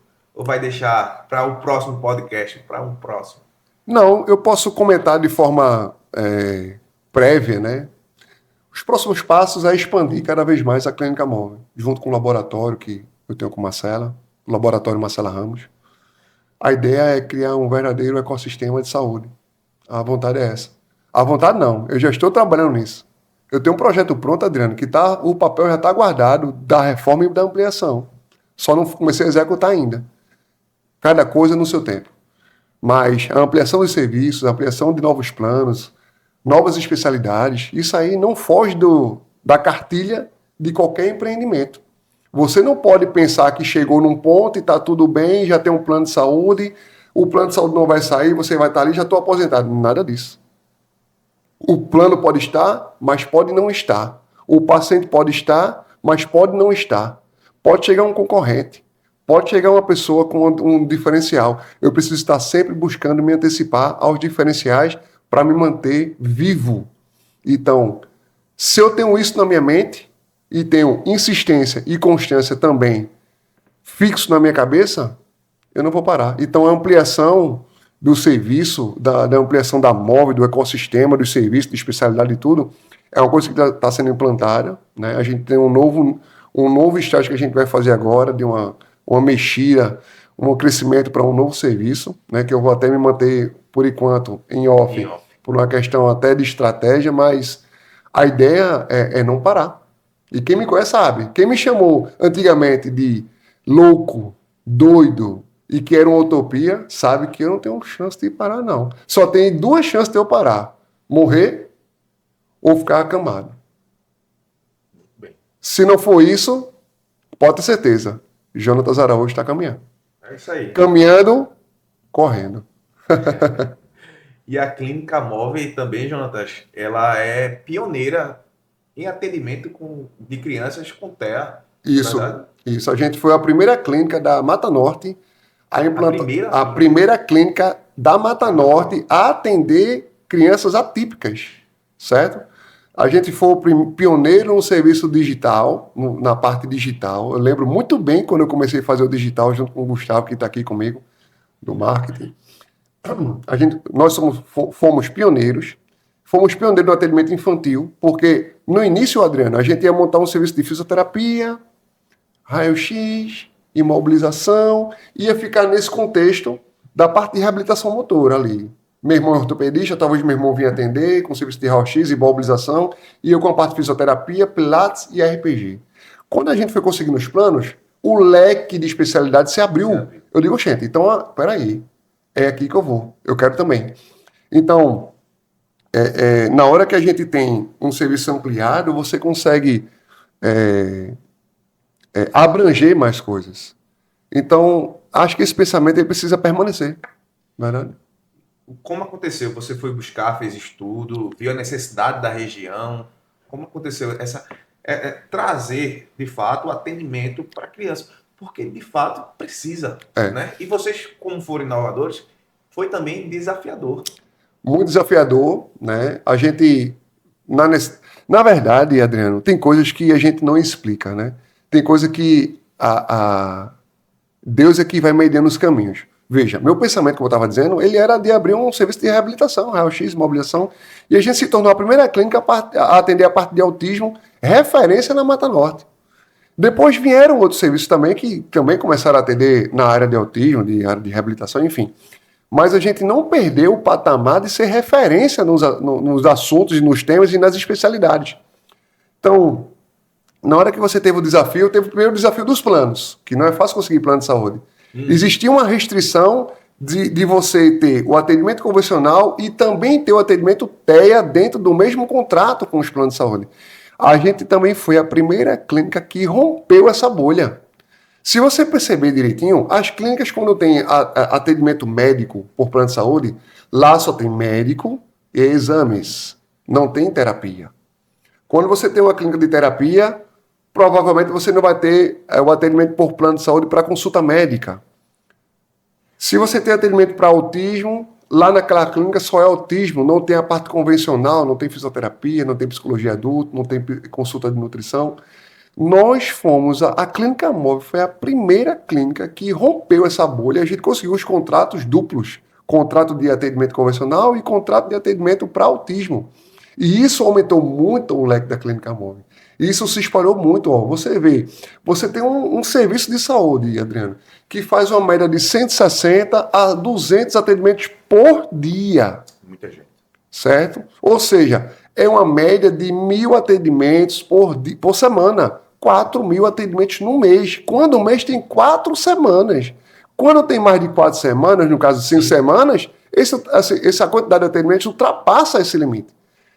vai deixar para o próximo podcast, para um próximo? Não, eu posso comentar de forma prévia, né? Os próximos passos é expandir cada vez mais a clínica móvel, junto com o laboratório que eu tenho com Marcela, o laboratório Marcela Ramos. A ideia é criar um verdadeiro ecossistema de saúde. A vontade é essa. A vontade não, eu já estou trabalhando nisso. Eu tenho um projeto pronto, Adriano, que o papel já está guardado da reforma e da ampliação. Só não comecei a executar ainda. Cada coisa no seu tempo. Mas a ampliação dos serviços, a ampliação de novos planos, novas especialidades, isso aí não foge da cartilha de qualquer empreendimento. Você não pode pensar que chegou num ponto e está tudo bem, já tem um plano de saúde, o plano de saúde não vai sair, você vai estar ali, já estou aposentado. Nada disso. O plano pode estar, mas pode não estar. O paciente pode estar, mas pode não estar. Pode chegar um concorrente. Pode chegar uma pessoa com um diferencial. Eu preciso estar sempre buscando me antecipar aos diferenciais para me manter vivo. Então, se eu tenho isso na minha mente e tenho insistência e constância também fixo na minha cabeça, eu não vou parar. Então, a ampliação do serviço, da ampliação da móvel, do ecossistema, dos serviços, de especialidade e tudo, é uma coisa que está sendo implantada, né? A gente tem um novo estágio que a gente vai fazer agora, de uma mexida, um crescimento para um novo serviço, né? Que eu vou até me manter, por enquanto, em off, por uma questão até de estratégia, mas a ideia é não parar. E quem me conhece sabe. Quem me chamou antigamente de louco, doido, e que era uma utopia, sabe que eu não tenho chance de parar, não. Só tem duas chances de eu parar. Morrer ou ficar acamado. Bem. Se não for isso, pode ter certeza. Jonatas Araújo está caminhando. É isso aí. Caminhando, correndo. E a clínica móvel também, Jonatas, ela é pioneira em atendimento de crianças com TEA. Isso, verdade? isso. A gente foi a primeira clínica da Mata Norte a primeira clínica da Mata Norte a atender crianças atípicas, certo? A gente foi o pioneiro no serviço digital, na parte digital. Eu lembro muito bem quando eu comecei a fazer o digital junto com o Gustavo, que está aqui comigo, do marketing. Nós fomos pioneiros. Fomos pioneiros no atendimento infantil, porque no início, Adriano, a gente ia montar um serviço de fisioterapia, raio-x, imobilização, ia ficar nesse contexto da parte de reabilitação motora ali. Meu irmão é ortopedista, talvez meu irmão vinha atender com serviço de raio-x, imobilização, e eu com a parte de fisioterapia, pilates e RPG. Quando a gente foi conseguindo os planos, o leque de especialidade se abriu. Eu digo, gente, então, peraí, é aqui que eu vou, eu quero também. Então, na hora que a gente tem um serviço ampliado, você consegue abranger mais coisas. Então, acho que esse pensamento ele precisa permanecer, verdade? Como aconteceu? Você foi buscar, fez estudo, viu a necessidade da região? Como aconteceu essa trazer, de fato, o atendimento para a criança? Porque, de fato, precisa. Né? E vocês, como foram inovadores, foi também desafiador. Muito desafiador, né? A gente, na verdade, Adriano, tem coisas que a gente não explica, né? Tem coisa que Deus é que vai mediando os caminhos. Veja, meu pensamento, como eu estava dizendo, ele era de abrir um serviço de reabilitação, raio-x, mobilização, e a gente se tornou a primeira clínica a atender a parte de autismo, referência na Mata Norte. Depois vieram outros serviços também que também começaram a atender na área de autismo, de área de reabilitação, enfim. Mas a gente não perdeu o patamar de ser referência nos assuntos, nos temas e nas especialidades. Então, na hora que você teve o desafio, teve o primeiro desafio dos planos, que não é fácil conseguir plano de saúde. Existia uma restrição de você ter o atendimento convencional e também ter o atendimento TEA dentro do mesmo contrato com os planos de saúde. A gente também foi a primeira clínica que rompeu essa bolha. Se você perceber direitinho, as clínicas, quando tem atendimento médico por plano de saúde, lá só tem médico e exames, não tem terapia. Quando você tem uma clínica de terapia, provavelmente você não vai ter o atendimento por plano de saúde para consulta médica. Se você tem atendimento para autismo, lá naquela clínica só é autismo, não tem a parte convencional, não tem fisioterapia, não tem psicologia adulto, não tem consulta de nutrição. Nós fomos, a Clínica Móvel foi a primeira clínica que rompeu essa bolha, a gente conseguiu os contratos duplos, contrato de atendimento convencional e contrato de atendimento para autismo. E isso aumentou muito o leque da Clínica Móvel. Isso se espalhou muito. Ó. Você vê, você tem um serviço de saúde, Adriano, que faz uma média de 160 a 200 atendimentos por dia. Muita gente. Certo? Ou seja, é uma média de 1.000 atendimentos por semana. 4.000 atendimentos no mês. Quando o mês tem 4 semanas. Quando tem mais de 4 semanas, no caso de 5 semanas, essa quantidade de atendimentos ultrapassa esse limite.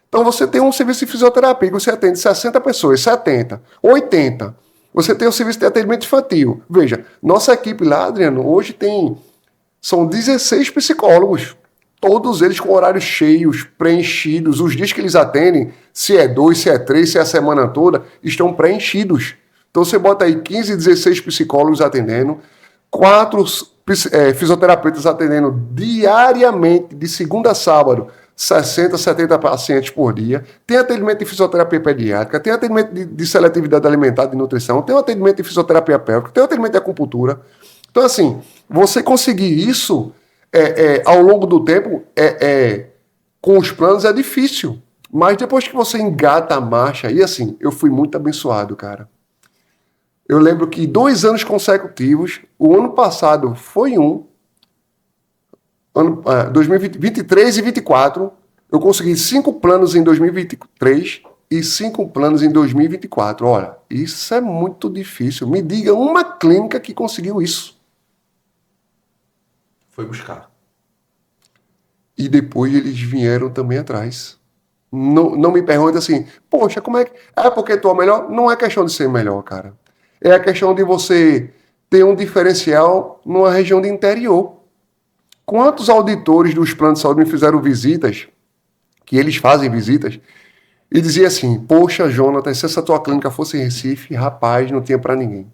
Então você tem um serviço de fisioterapia que você atende 60 pessoas, 70, 80. Você tem o serviço de atendimento infantil. Veja, nossa equipe lá, Adriano, hoje são 16 psicólogos. Todos eles com horários cheios, preenchidos. Os dias que eles atendem, se é 2, se é 3, se é a semana toda, estão preenchidos. Então você bota aí 15, 16 psicólogos atendendo, 4 fisioterapeutas atendendo diariamente, de segunda a sábado, 60, 70 pacientes por dia. Tem atendimento de fisioterapia pediátrica, tem atendimento de seletividade alimentar, de nutrição, tem atendimento de fisioterapia pélvica, tem atendimento de acupuntura. Então, assim, você conseguir isso ao longo do tempo, com os planos é difícil. Mas depois que você engata a marcha, e assim, eu fui muito abençoado, cara. Eu lembro que 2 anos consecutivos, o ano passado foi 2023 e 2024, eu consegui 5 planos em 2023 e 5 planos em 2024. Olha, isso é muito difícil. Me diga uma clínica que conseguiu isso. Foi buscar. E depois eles vieram também atrás. Não me pergunte assim, poxa, como é que... É porque tu é melhor? Não é questão de ser melhor, cara. É a questão de você ter um diferencial numa região de interior. Quantos auditores dos planos de saúde me fizeram visitas, que eles fazem visitas, e diziam assim, poxa, Jonathan, se essa tua clínica fosse em Recife, rapaz, não tinha para ninguém.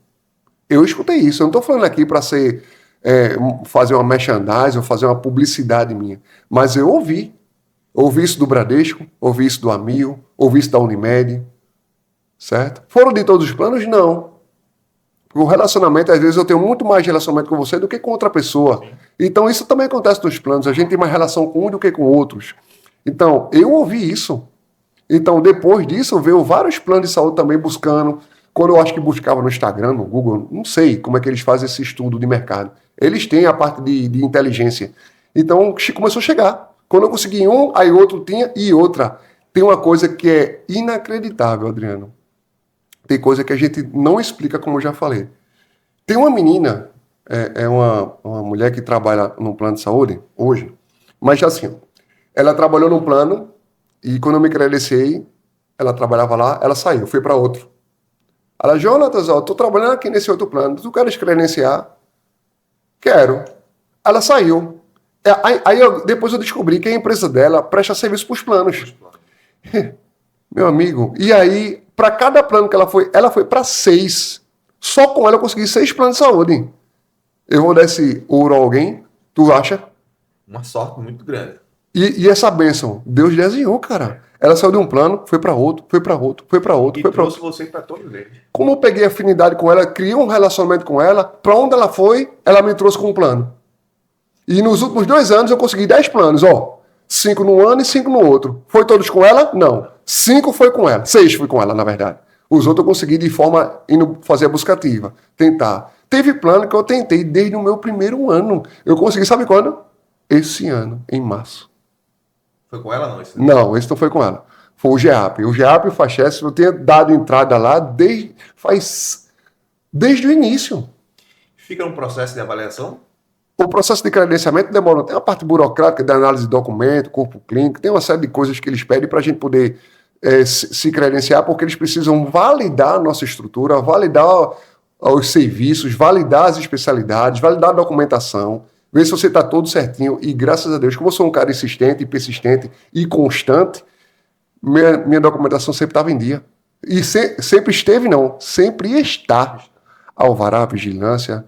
Eu escutei isso, eu não estou falando aqui para fazer uma merchandising ou fazer uma publicidade minha, mas eu ouvi isso do Bradesco, ouvi isso do Amil, ouvi isso da Unimed, certo? Foram de todos os planos? Não. O relacionamento, às vezes eu tenho muito mais relacionamento com você do que com outra pessoa. Sim. Então isso também acontece nos planos, a gente tem mais relação com um do que com outros. Então, eu ouvi isso. Então, depois disso, veio vários planos de saúde também buscando, quando eu acho que buscava no Instagram, no Google, não sei como é que eles fazem esse estudo de mercado. Eles têm a parte de inteligência. Então, começou a chegar. Quando eu consegui um, aí outro tinha, e outra. Tem uma coisa que é inacreditável, Adriano. Tem coisa que a gente não explica, como eu já falei. Tem uma menina, uma mulher que trabalha no plano de saúde hoje, mas assim, ela trabalhou num plano e quando eu me credenciei, ela trabalhava lá, ela saiu, foi para outro. Ela, Jonatas, eu tô trabalhando aqui nesse outro plano, tu queres credenciar? Quero. Ela saiu. Depois eu descobri que a empresa dela presta serviço para os planos. Meu amigo, e aí, para cada plano que ela foi para 6. Só com ela eu consegui 6 planos de saúde. Eu vou dar esse ouro a alguém, tu acha? Uma sorte muito grande. E essa bênção, Deus desenhou, cara. Ela saiu de um plano, foi para outro, foi para outro, foi para outro, E foi para trouxe outro. você para todos eles. Como eu peguei afinidade com ela, criei um relacionamento com ela, para onde ela foi, ela me trouxe com um plano. E nos últimos 2 anos eu consegui 10 planos, ó. 5 num ano e 5 no outro. Foi todos com ela? Não. 5 foi com ela. 6 foi com ela, na verdade. Os outros eu consegui de forma indo fazer a busca ativa. Tentar. Teve plano que eu tentei desde o meu primeiro ano. Eu consegui, sabe quando? Esse ano, em março. Foi com ela, não? Esse Não, esse não foi com ela. Foi o GEAP. O GEAP e o FACHES, eu tenho dado entrada lá desde o início. Fica um processo de avaliação? O processo de credenciamento demora. Tem uma parte burocrática da análise de documento, corpo clínico, tem uma série de coisas que eles pedem para a gente poder se credenciar, porque eles precisam validar a nossa estrutura, validar os serviços, validar as especialidades, validar a documentação, ver se você está todo certinho. E graças a Deus, como eu sou um cara insistente, persistente e constante, minha documentação sempre estava em dia. E sempre esteve, não, sempre está. Alvará, vigilância,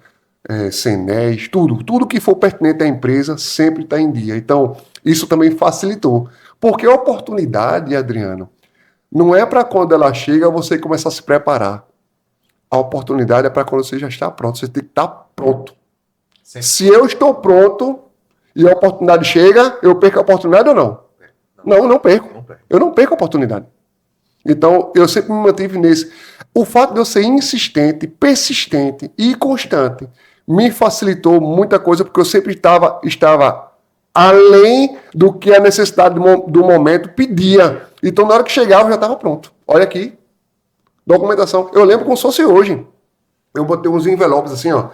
CNES, tudo que for pertinente à empresa sempre está em dia. Então, isso também facilitou. Porque a oportunidade, Adriano, não é para quando ela chega você começar a se preparar. A oportunidade é para quando você já está pronto. Você tem que estar pronto. Sempre. Se eu estou pronto e a oportunidade chega, eu perco a oportunidade ou não? Não perco. Eu não perco a oportunidade. Então, eu sempre me mantive nesse. O fato de eu ser insistente, persistente e constante me facilitou muita coisa, porque eu sempre estava além do que a necessidade do momento pedia. Então, na hora que chegava, eu já estava pronto. Olha aqui, documentação. Eu lembro como se fosse hoje. Eu botei uns envelopes assim, ó.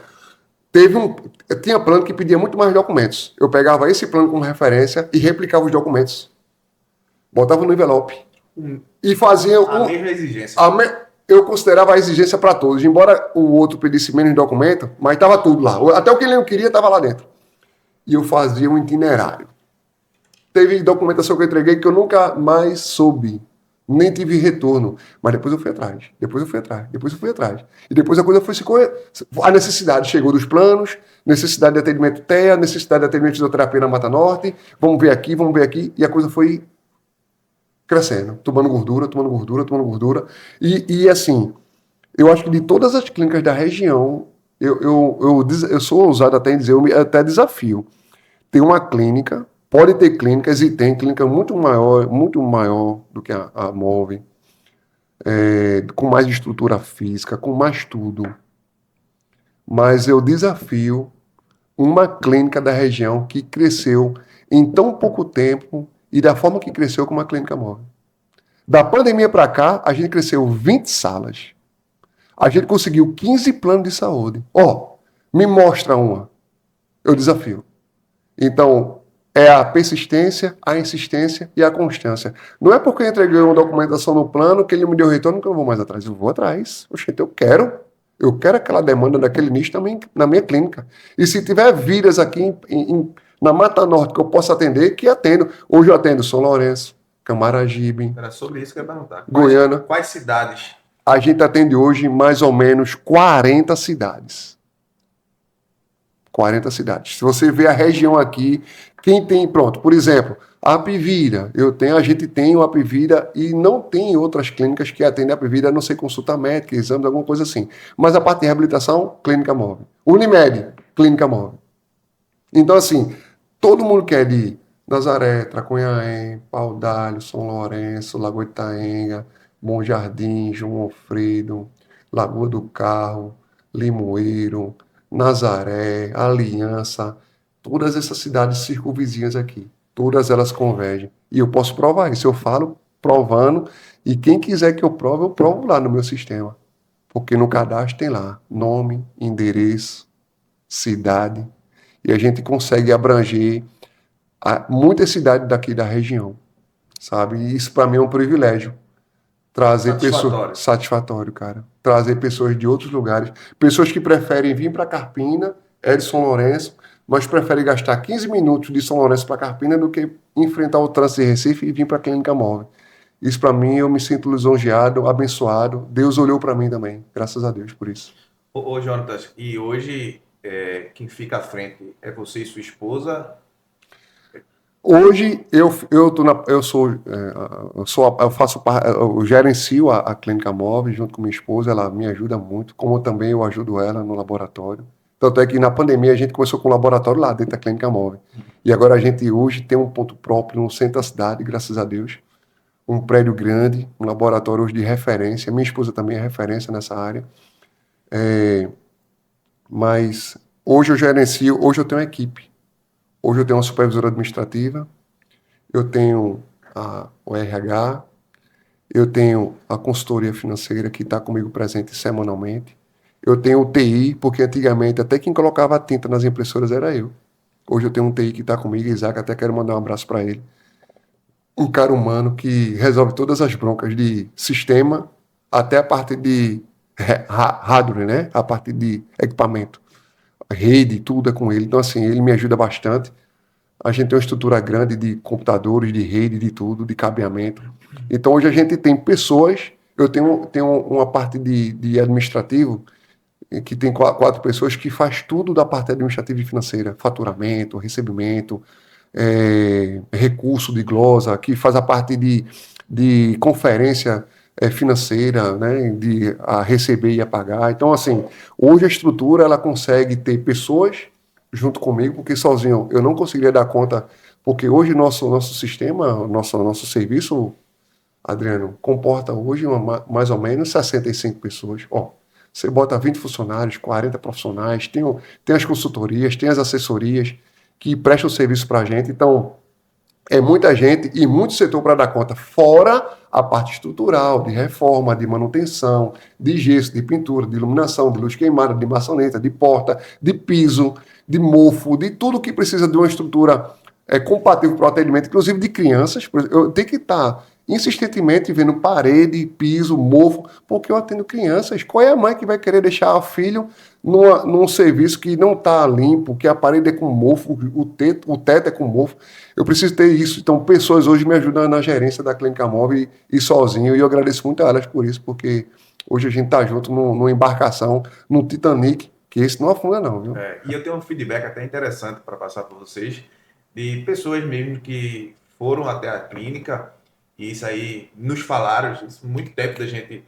Tinha plano que pedia muito mais documentos. Eu pegava esse plano como referência e replicava os documentos. Botava no envelope. E fazia a mesma exigência. Eu considerava a exigência para todos. Embora o outro pedisse menos documento, mas estava tudo lá. Até o que ele não queria estava lá dentro. E eu fazia um itinerário. Teve documentação que eu entreguei que eu nunca mais soube. Nem tive retorno. Mas depois eu fui atrás. E depois a coisa foi se correr. A necessidade chegou dos planos, necessidade de atendimento TEA, necessidade de atendimento de fisioterapia na Mata Norte. Vamos ver aqui. E a coisa foi crescendo, tomando gordura. E assim, eu acho que de todas as clínicas da região, eu sou ousado até em dizer, eu até desafio. Tem uma clínica, pode ter clínicas e tem clínica muito maior do que a MOVE, com mais estrutura física, com mais tudo. Mas eu desafio uma clínica da região que cresceu em tão pouco tempo e da forma que cresceu como a clínica móvel. Da pandemia para cá, a gente cresceu 20 salas. A gente conseguiu 15 planos de saúde. Me mostra uma. Eu desafio. Então, é a persistência, a insistência e a constância. Não é porque eu entreguei uma documentação no plano que ele me deu retorno que eu não vou mais atrás. Eu vou atrás. Oxente, eu quero. Eu quero aquela demanda daquele nicho também na minha clínica. E se tiver vidas aqui na Mata Norte que eu possa atender, que atendo. Hoje eu atendo São Lourenço, Camaragibe. Era sobre isso que eu ia perguntar. Goiânia. Quais cidades? A gente atende hoje mais ou menos 40 cidades. 40 cidades. Se você vê a região aqui, quem tem, pronto, por exemplo, a Apivida, a gente tem o Apivida e não tem outras clínicas que atendem a Apivida, a não ser consulta médica, exames, alguma coisa assim. Mas a parte de reabilitação, clínica móvel. Unimed, clínica móvel. Então, assim, todo mundo quer de Nazaré, Tracunhaém, Pau d'Alho, São Lourenço, Lagoa Itaenga, Bom Jardim, João Alfredo, Lagoa do Carro, Limoeiro, Nazaré, Aliança, todas essas cidades circunvizinhas aqui, todas elas convergem. E eu posso provar isso, eu falo provando, e quem quiser que eu provo lá no meu sistema. Porque no cadastro tem lá nome, endereço, cidade, e a gente consegue abranger muitas cidades daqui da região, sabe? E isso para mim é um privilégio. Trazer pessoas. Satisfatório. Satisfatório, cara. Trazer pessoas de outros lugares. Pessoas que preferem vir para Carpina, de São Lourenço, mas preferem gastar 15 minutos de São Lourenço para Carpina do que enfrentar o trânsito de Recife e vir para a Clínica Móvel. Isso para mim, eu me sinto lisonjeado, abençoado. Deus olhou para mim também. Graças a Deus por isso. Ô, Jonatas, e hoje quem fica à frente é você e sua esposa? Hoje eu gerencio a Clínica Móvel junto com minha esposa, ela me ajuda muito, como também eu ajudo ela no laboratório. Tanto é que na pandemia a gente começou com o laboratório lá dentro da Clínica Móvel. E agora a gente hoje tem um ponto próprio no centro da cidade, graças a Deus. Um prédio grande, um laboratório hoje de referência. Minha esposa também é referência nessa área. Mas hoje eu gerencio, hoje eu tenho uma equipe. Hoje eu tenho uma supervisora administrativa, eu tenho o RH, eu tenho a consultoria financeira que está comigo presente semanalmente, eu tenho o TI, porque antigamente até quem colocava a tinta nas impressoras era eu. Hoje eu tenho um TI que está comigo, Isaac, até quero mandar um abraço para ele. Um cara humano que resolve todas as broncas de sistema, até a parte de hardware, né? A parte de equipamento. Rede, tudo é com ele. Então, assim, ele me ajuda bastante. A gente tem uma estrutura grande de computadores, de rede, de tudo, de cabeamento. Então, hoje a gente tem pessoas, eu tenho uma parte de administrativo, que tem 4 pessoas que faz tudo da parte administrativa e financeira, faturamento, recebimento, recurso de glosa, que faz a parte de conferência financeira, né, de a receber e a pagar. Então, assim, hoje a estrutura ela consegue ter pessoas junto comigo, porque sozinho eu não conseguiria dar conta, porque hoje nosso sistema, nosso serviço, Adriano, comporta hoje mais ou menos 65 pessoas. Você bota 20 funcionários, 40 profissionais, tem as consultorias, tem as assessorias que prestam serviço para a gente. Então, é muita gente e muito setor para dar conta, fora a parte estrutural, de reforma, de manutenção, de gesso, de pintura, de iluminação, de luz queimada, de maçaneta, de porta, de piso, de mofo, de tudo que precisa de uma estrutura compatível para o atendimento, inclusive de crianças. Eu tenho que estar insistentemente vendo parede, piso, mofo, porque eu atendo crianças. Qual é a mãe que vai querer deixar o filho num serviço que não está limpo, que a parede é com mofo, o teto é com mofo? Eu preciso ter isso. Então, pessoas hoje me ajudam na gerência da Clínica Móvel e sozinho, e eu agradeço muito a elas por isso, porque hoje a gente está junto numa embarcação, num Titanic, que esse não afunda não, viu? E eu tenho um feedback até interessante para passar para vocês, de pessoas mesmo que foram até a clínica, e isso aí nos falaram, muito tempo da gente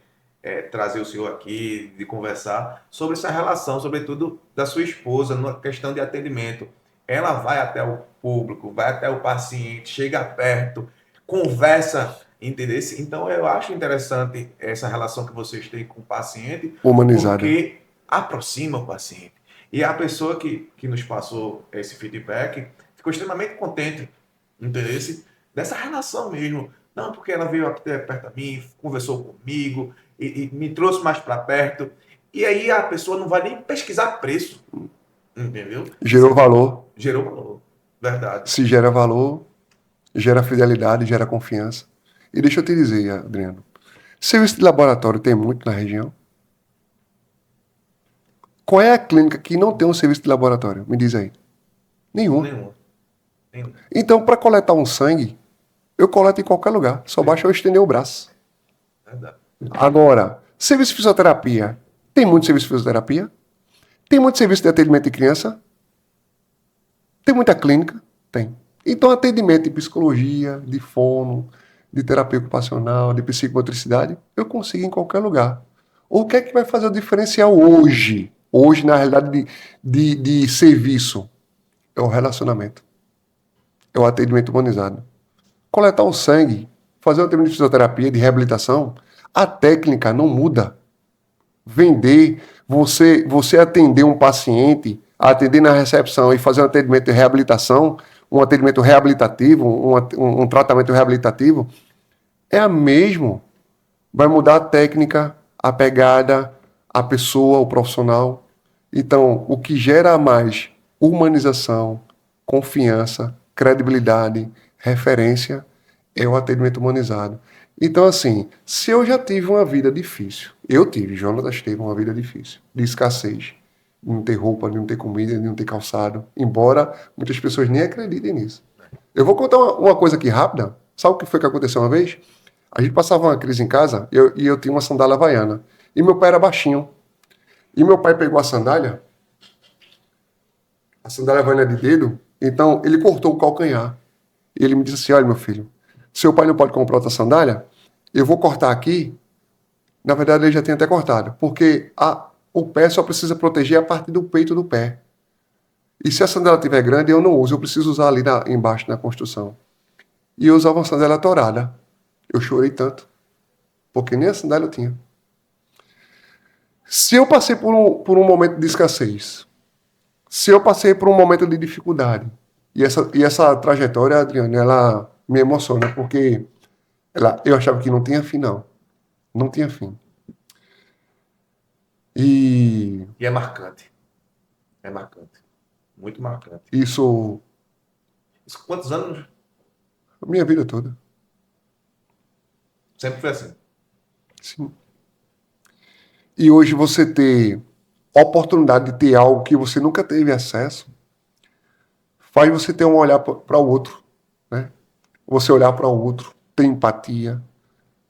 trazer o senhor aqui, de conversar sobre essa relação, sobretudo da sua esposa, na questão de atendimento. Ela vai até o público, vai até o paciente, chega perto, conversa, entendeu? Então, eu acho interessante essa relação que vocês têm com o paciente, Humanizada. porque aproxima o paciente. E a pessoa que nos passou esse feedback ficou extremamente contente, entendeu? Dessa relação mesmo. Não, porque ela veio até perto de mim, conversou comigo e me trouxe mais para perto. E aí a pessoa não vai nem pesquisar preço, entendeu? Gerou valor. Gerou valor, verdade. Se gera valor, gera fidelidade, gera confiança. E deixa eu te dizer, Adriano, serviço de laboratório tem muito na região? Qual é a clínica que não tem um serviço de laboratório? Me diz aí. Nenhuma. Então, para coletar um sangue, eu coleto em qualquer lugar. Só basta eu estender o braço. Verdade. Agora, serviço de fisioterapia. Tem muito serviço de fisioterapia? Tem muito serviço de atendimento de criança? Tem muita clínica? Tem. Então, atendimento de psicologia, de fono, de terapia ocupacional, de psicomotricidade, eu consigo em qualquer lugar. O que é que vai fazer o diferencial hoje? Hoje, na realidade de serviço, é o relacionamento. É o atendimento humanizado. Coletar o sangue, fazer um atendimento de fisioterapia, de reabilitação, a técnica não muda. Vender, você atender um paciente, atender na recepção e fazer um atendimento de reabilitação, um atendimento reabilitativo, um tratamento reabilitativo, é a mesmo. Vai mudar a técnica, a pegada, a pessoa, o profissional. Então, o que gera mais humanização, confiança, credibilidade, referência é o atendimento humanizado. Então, assim, se eu já tive uma vida difícil, Jonatas teve uma vida difícil, de escassez, de não ter roupa, de não ter comida, de não ter calçado, embora muitas pessoas nem acreditem nisso. Eu vou contar uma coisa aqui rápida. Sabe o que foi que aconteceu uma vez? A gente passava uma crise em casa e eu tinha uma sandália havaiana. E meu pai era baixinho. E meu pai pegou a sandália havaiana de dedo, então ele cortou o calcanhar. E ele me disse assim, olha meu filho, seu pai não pode comprar outra sandália? Eu vou cortar aqui. Na verdade ele já tinha até cortado, porque o pé só precisa proteger a parte do peito do pé. E se a sandália estiver grande, eu não uso, eu preciso usar ali embaixo na construção. E eu usava uma sandália torada. Eu chorei tanto, porque nem a sandália eu tinha. Se eu passei por um momento de escassez, se eu passei por um momento de dificuldade, e essa trajetória, Adriana, ela me emociona, porque eu achava que não tinha fim, não. Não tinha fim. E é marcante. É marcante. Muito marcante. Isso Quantos anos? A minha vida toda. Sempre foi assim. Sim. E hoje você ter a oportunidade de ter algo que você nunca teve acesso, faz você ter um olhar para o outro, né? Você olhar para o outro, ter empatia,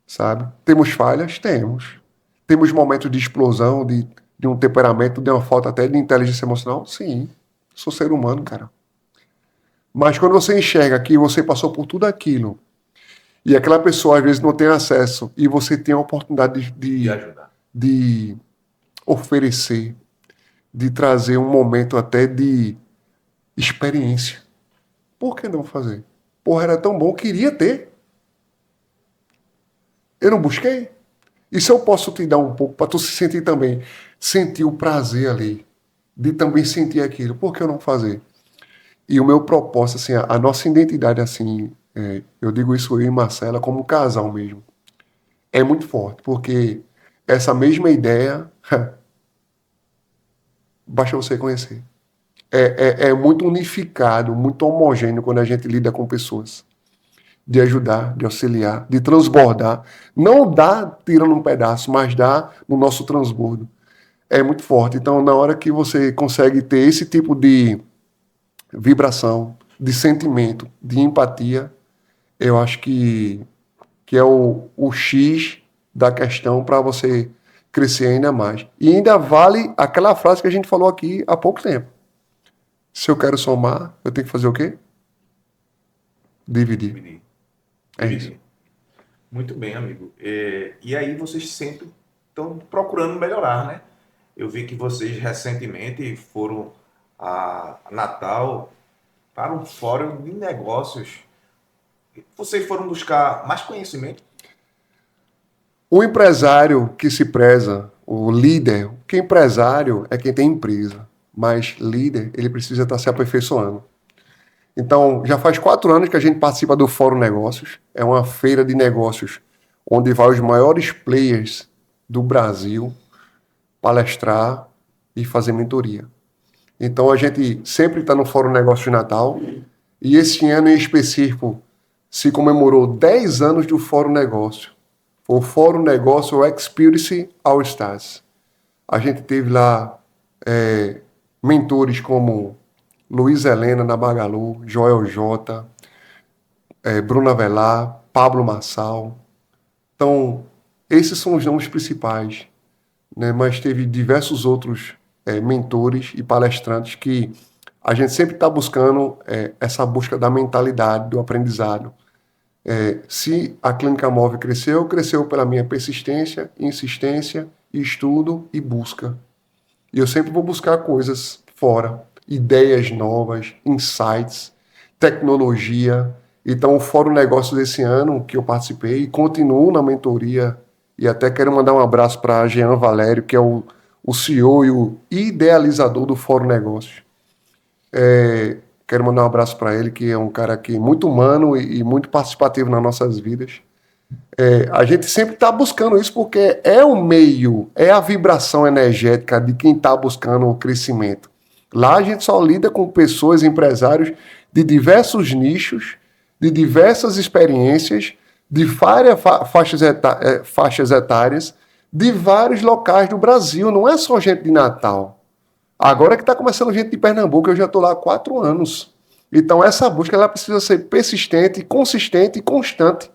sabe? Temos falhas? Temos. Temos momentos de explosão, de um temperamento, de uma falta até de inteligência emocional? Sim. Sou ser humano, cara. Mas quando você enxerga que você passou por tudo aquilo e aquela pessoa às vezes não tem acesso e você tem a oportunidade De ajudar. de oferecer, de trazer um momento até de experiência. Por que não fazer? Porra, era tão bom, queria ter. Eu não busquei? E se eu posso te dar um pouco para tu se sentir também, sentir o prazer ali, de também sentir aquilo, por que eu não fazer? E o meu propósito, assim, a nossa identidade, assim, eu digo isso eu e Marcela como casal mesmo, é muito forte, porque essa mesma ideia, basta você conhecer. É muito unificado, muito homogêneo quando a gente lida com pessoas. De ajudar, de auxiliar, de transbordar. Não dá tirando um pedaço, mas dá no nosso transbordo. É muito forte. Então, na hora que você consegue ter esse tipo de vibração, de sentimento, de empatia, eu acho que é o X da questão para você crescer ainda mais. E ainda vale aquela frase que a gente falou aqui há pouco tempo. Se eu quero somar, eu tenho que fazer o quê? Dividir. É isso. Muito bem, amigo. E aí vocês sempre estão procurando melhorar, né? Eu vi que vocês recentemente foram a Natal para um fórum de negócios. Vocês foram buscar mais conhecimento? O empresário que se preza, o líder, que empresário é quem tem empresa, mas líder, ele precisa estar se aperfeiçoando. Então, já faz 4 anos que a gente participa do Fórum Negócios. É uma feira de negócios onde vai os maiores players do Brasil palestrar e fazer mentoria. Então, a gente sempre está no Fórum Negócios de Natal e esse ano em específico se comemorou 10 anos do Fórum Negócio. O Fórum Negócio Experience All Stars. A gente teve lá mentores como Luiz Helena na Magalu, Joel J, Bruna Avelar, Pablo Marçal. Então, esses são os nomes principais, né? Mas teve diversos outros mentores e palestrantes que a gente sempre está buscando essa busca da mentalidade, do aprendizado. Se a Clínica Móvel cresceu pela minha persistência, insistência, estudo e busca. E eu sempre vou buscar coisas fora, ideias novas, insights, tecnologia. Então, o Fórum Negócios desse ano, que eu participei, continuo na mentoria, e até quero mandar um abraço para Jean Valério, que é o CEO e o idealizador do Fórum Negócios. Quero mandar um abraço para ele, que é um cara aqui muito humano e muito participativo nas nossas vidas. A gente sempre está buscando isso porque é o meio, é a vibração energética de quem está buscando o crescimento. Lá a gente só lida com pessoas, empresários de diversos nichos, de diversas experiências, de várias faixas etárias, de vários locais do Brasil. Não é só gente de Natal. Agora que está começando gente de Pernambuco, eu já estou lá há 4 anos. Então essa busca ela precisa ser persistente, consistente e constante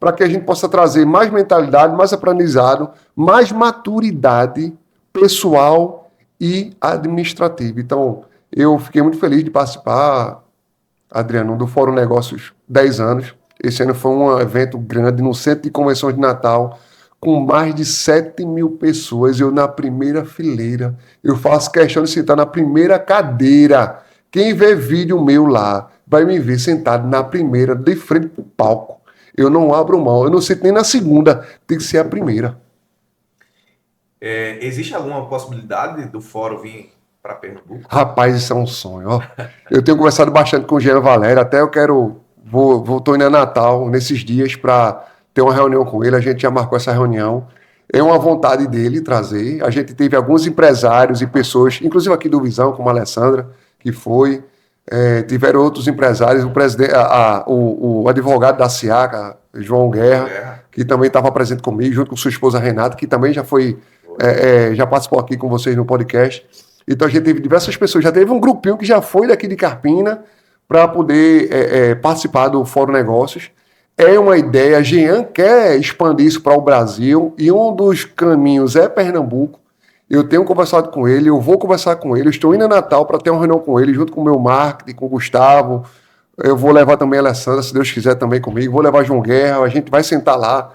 para que a gente possa trazer mais mentalidade, mais aprendizado, mais maturidade pessoal e administrativa. Então, eu fiquei muito feliz de participar, Adriano, do Fórum Negócios 10 anos. Esse ano foi um evento grande no Centro de Convenções de Natal, com mais de 7.000 pessoas, eu na primeira fileira. Eu faço questão de sentar na primeira cadeira. Quem vê vídeo meu lá vai me ver sentado na primeira, de frente para o palco. Eu não abro mão, eu não sento nem na segunda, tem que ser a primeira. Existe alguma possibilidade do fórum vir para Pernambuco? Rapaz, isso é um sonho, ó. Eu tenho conversado bastante com o Jean Valério, até eu tô indo a Natal nesses dias para ter uma reunião com ele, a gente já marcou essa reunião. É uma vontade dele trazer. A gente teve alguns empresários e pessoas, inclusive aqui do Visão, como a Alessandra, que foi. Tiveram outros empresários, o advogado da SIACA, João Guerra, que também estava presente comigo, junto com sua esposa Renata, que também já já participou aqui com vocês no podcast. Então a gente teve diversas pessoas, já teve um grupinho que já foi daqui de Carpina para poder participar do Fórum Negócios. É uma ideia, Jean quer expandir isso para o Brasil e um dos caminhos é Pernambuco. Eu tenho conversado com ele, eu vou conversar com ele, eu estou indo a Natal para ter uma reunião com ele, junto com o meu marketing, com o Gustavo. Eu vou levar também a Alessandra, se Deus quiser, também comigo. Vou levar João Guerra, a gente vai sentar lá,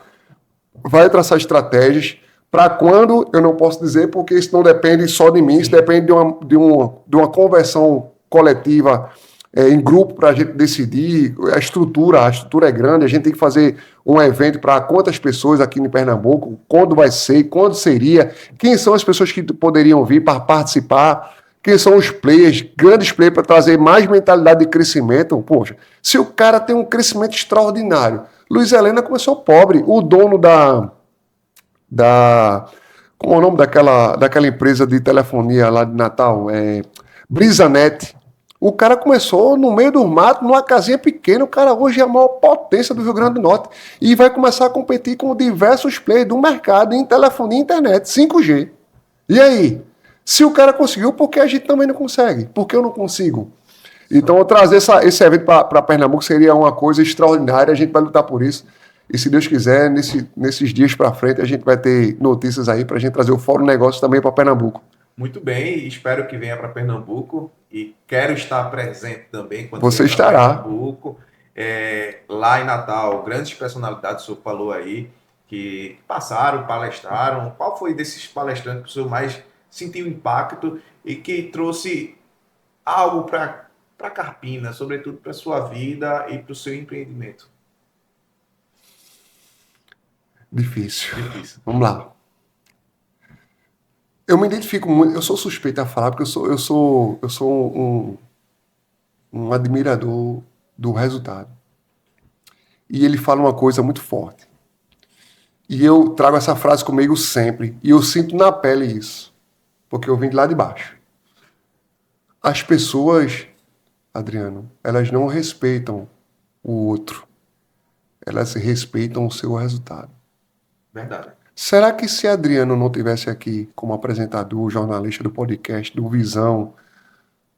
vai traçar estratégias. Para quando, eu não posso dizer, porque isso não depende só de mim, isso depende de uma conversão coletiva em grupo para a gente decidir. A estrutura é grande, a gente tem que fazer um evento para quantas pessoas aqui em Pernambuco, quando vai ser, quando seria, quem são as pessoas que poderiam vir para participar, quem são os players, grandes players para trazer mais mentalidade de crescimento. Poxa, se o cara tem um crescimento extraordinário, Luiz Helena começou pobre, o dono como é o nome daquela empresa de telefonia lá de Natal? Brisanet. O cara começou no meio do mato, numa casinha pequena. O cara hoje é a maior potência do Rio Grande do Norte e vai começar a competir com diversos players do mercado em telefonia e internet, 5G. E aí? Se o cara conseguiu, por que a gente também não consegue? Por que eu não consigo? Então, trazer esse evento para Pernambuco seria uma coisa extraordinária. A gente vai lutar por isso. E se Deus quiser, nesses dias para frente, a gente vai ter notícias aí para a gente trazer o Fórum Negócios também para Pernambuco. Muito bem, espero que venha para Pernambuco e quero estar presente também quando você estará. Pernambuco. Lá em Natal, grandes personalidades, o senhor falou aí, que passaram, palestraram. Qual foi desses palestrantes que o senhor mais sentiu impacto e que trouxe algo para Carpina, sobretudo para a sua vida e para o seu empreendimento? Difícil. Vamos lá. Eu me identifico muito, eu sou suspeito a falar, porque eu sou um admirador do resultado. E ele fala uma coisa muito forte. E eu trago essa frase comigo sempre, e eu sinto na pele isso, porque eu vim de lá de baixo. As pessoas, Adriano, elas não respeitam o outro, elas respeitam o seu resultado. Verdade. Será que se Adriano não tivesse aqui como apresentador, jornalista do podcast, do Visão,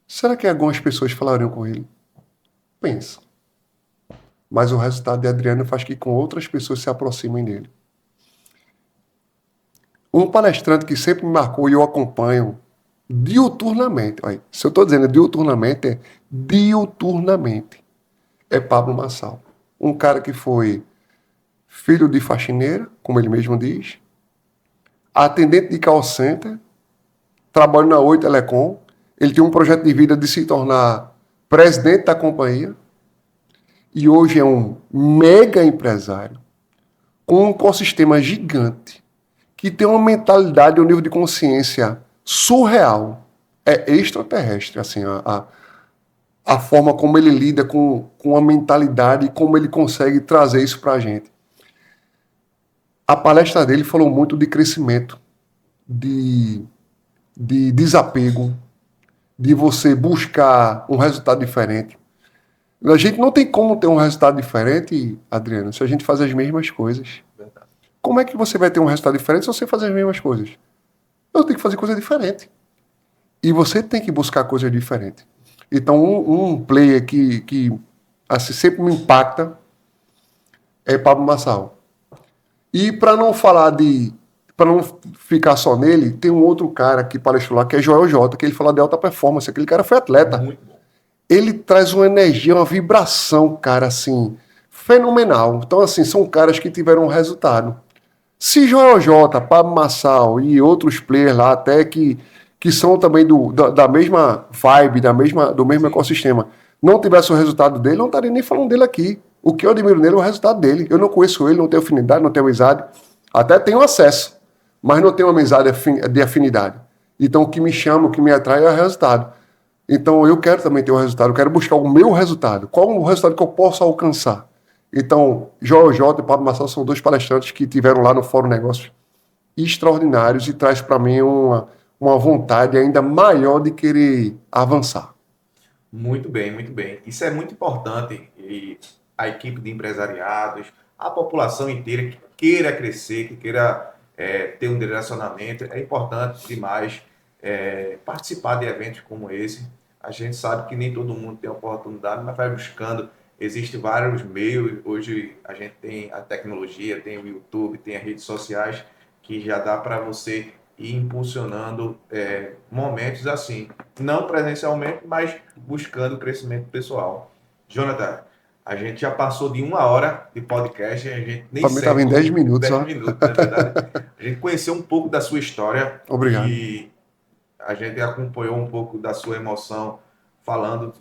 será que algumas pessoas falariam com ele? Pensa. Mas o resultado de Adriano faz que com outras pessoas se aproximem dele. Um palestrante que sempre me marcou e eu acompanho diuturnamente, olha, se eu estou dizendo diuturnamente, é diuturnamente, é Pablo Marçal. Um cara que foi filho de faxineira, como ele mesmo diz, atendente de call center, trabalha na Oi Telecom, ele tem um projeto de vida de se tornar presidente da companhia e hoje é um mega empresário com um ecossistema gigante que tem uma mentalidade, um nível de consciência surreal, é extraterrestre, assim, a forma como ele lida com a mentalidade e como ele consegue trazer isso para a gente. A palestra dele falou muito de crescimento, de, de desapego, de você buscar um resultado diferente. A gente não tem como ter um resultado diferente, Adriano, se a gente faz as mesmas coisas. Verdade. Como é que você vai ter um resultado diferente se você fazer as mesmas coisas? Eu tenho que fazer coisa diferente. E você tem que buscar coisas diferentes. Então, um player que assim, sempre me impacta é Pablo Marçal. E para não falar de. Para não ficar só nele, tem um outro cara que palestrou lá, que é Joel J, que ele fala de alta performance. Aquele cara foi atleta. Muito bom. Ele traz uma energia, uma vibração, cara, assim, fenomenal. Então, assim, são caras que tiveram um resultado. Se Joel J, Pablo Marçal e outros players lá, até que são também da mesma vibe, do mesmo ecossistema, não tivesse o resultado dele, não estaria nem falando dele aqui. O que eu admiro nele é o resultado dele. Eu não conheço ele, não tenho afinidade, não tenho amizade. Até tenho acesso, mas não tenho amizade de afinidade. Então, o que me chama, o que me atrai é o resultado. Então, eu quero também ter um resultado, eu quero buscar o meu resultado. Qual o resultado que eu posso alcançar? Então, Joel J e Pablo Marçal são dois palestrantes que tiveram lá no Fórum Negócios extraordinários e traz para mim uma vontade ainda maior de querer avançar. Muito bem, muito bem. Isso é muito importante. E a equipe de empresariados, a população inteira que queira crescer, que queira ter um direcionamento, é importante demais participar de eventos como esse. A gente sabe que nem todo mundo tem oportunidade, mas vai buscando. Existem vários meios. Hoje a gente tem a tecnologia, tem o YouTube, tem as redes sociais, que já dá para você ir impulsionando momentos assim. Não presencialmente, mas buscando crescimento pessoal. Jonathan, a gente já passou de 1 hora de podcast, a gente nem Para mim estava em 10 minutos, 10 ó. minutos, na verdade. A gente conheceu um pouco da sua história. Obrigado. E a gente acompanhou um pouco da sua emoção falando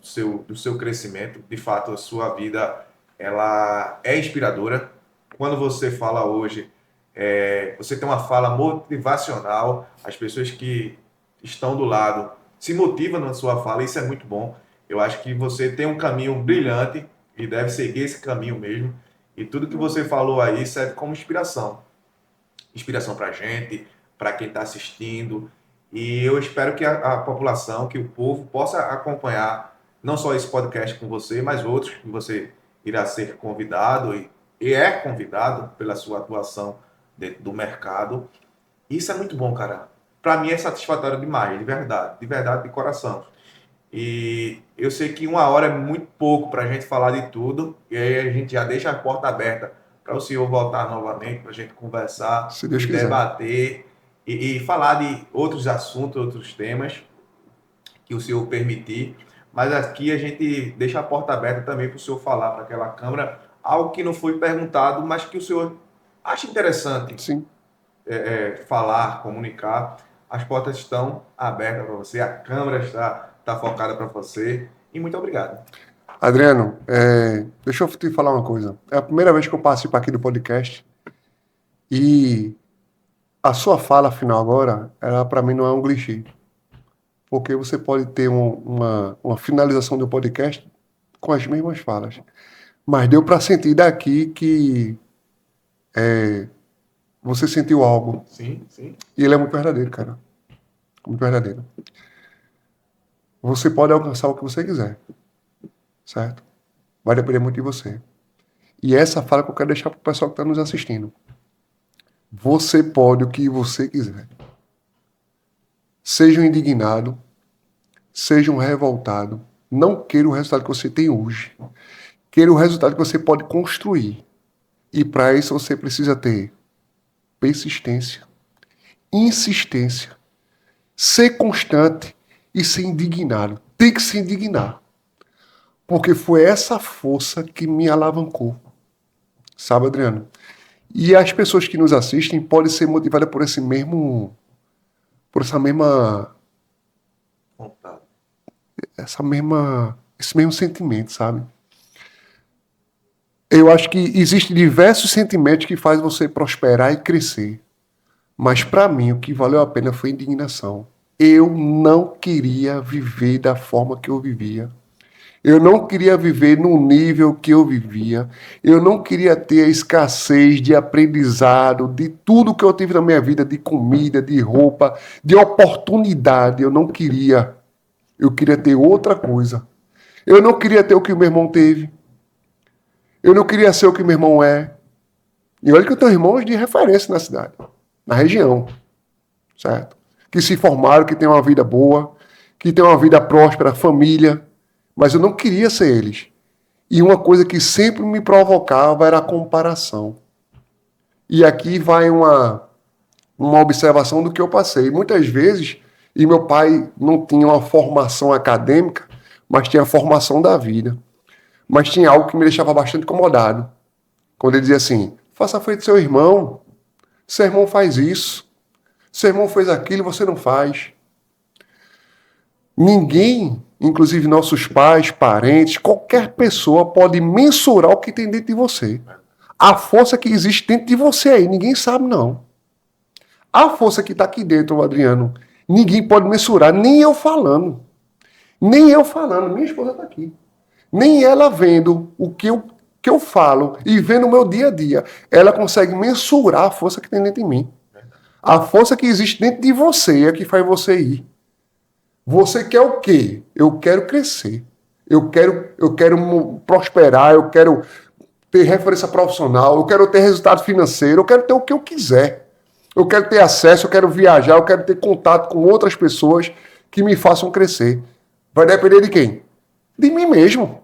do seu crescimento. De fato, a sua vida ela é inspiradora. Quando você fala hoje, você tem uma fala motivacional. As pessoas que estão do lado se motivam na sua fala. Isso é muito bom. Eu acho que você tem um caminho brilhante e deve seguir esse caminho mesmo. E tudo que você falou aí serve como inspiração. Inspiração para a gente, para quem está assistindo. E eu espero que a população, que o povo possa acompanhar não só esse podcast com você, mas outros que você irá ser convidado e é convidado pela sua atuação dentro do mercado. Isso é muito bom, cara. Para mim é satisfatório demais, de verdade, de coração. E eu sei que 1 hora é muito pouco para a gente falar de tudo, e aí a gente já deixa a porta aberta para o senhor voltar novamente, para a gente conversar, Se Deus e quiser. debater e falar de outros assuntos, outros temas que o senhor permitir. Mas aqui a gente deixa a porta aberta também para o senhor falar para aquela Câmara algo que não foi perguntado, mas que o senhor acha interessante Sim. falar, comunicar. As portas estão abertas para você, a Câmara está focada para você. E muito obrigado. Adriano, deixa eu te falar uma coisa. É a primeira vez que eu participo aqui do podcast e a sua fala final agora, ela para mim não é um clichê. Porque você pode ter uma finalização do podcast com as mesmas falas. Mas deu para sentir daqui que você sentiu algo. Sim, sim. E ele é muito verdadeiro, cara. Muito verdadeiro. Você pode alcançar o que você quiser. Certo? Vai depender muito de você. E essa fala que eu quero deixar para o pessoal que está nos assistindo. Você pode o que você quiser. Seja um indignado, seja um revoltado. Não queira o resultado que você tem hoje. Queira o resultado que você pode construir. E para isso você precisa ter persistência, insistência, ser constante e ser indignado. Tem que se indignar. Porque foi essa força que me alavancou. Sabe, Adriano? E as pessoas que nos assistem podem ser motivadas por esse mesma Vontade. esse mesmo sentimento, sabe? Eu acho que existem diversos sentimentos que fazem você prosperar e crescer. Mas para mim o que valeu a pena foi indignação. Eu não queria viver da forma que eu vivia. Eu não queria viver no nível que eu vivia. Eu não queria ter a escassez de aprendizado, de tudo que eu tive na minha vida, de comida, de roupa, de oportunidade. Eu não queria. Eu queria ter outra coisa. Eu não queria ter o que o meu irmão teve. Eu não queria ser o que meu irmão é. E olha que eu tenho irmãos de referência na cidade, na região, certo? Que se formaram, que têm uma vida boa, que têm uma vida próspera, família. Mas eu não queria ser eles. E uma coisa que sempre me provocava era a comparação. E aqui vai uma observação do que eu passei. Muitas vezes, e meu pai não tinha uma formação acadêmica, mas tinha a formação da vida. Mas tinha algo que me deixava bastante incomodado. Quando ele dizia assim, faça feito seu irmão. Seu irmão faz isso. Seu irmão fez aquilo e você não faz. Ninguém, inclusive nossos pais, parentes, qualquer pessoa pode mensurar o que tem dentro de você. A força que existe dentro de você aí, ninguém sabe não. A força que está aqui dentro, Adriano, ninguém pode mensurar, nem eu falando. Nem eu falando, minha esposa está aqui. Nem ela vendo o que eu falo e vendo o meu dia a dia, ela consegue mensurar a força que tem dentro de mim. A força que existe dentro de você é que faz você ir. Você quer o quê? Eu quero crescer. Eu quero prosperar, eu quero ter referência profissional, eu quero ter resultado financeiro, eu quero ter o que eu quiser. Eu quero ter acesso, eu quero viajar, eu quero ter contato com outras pessoas que me façam crescer. Vai depender de quem? De mim mesmo.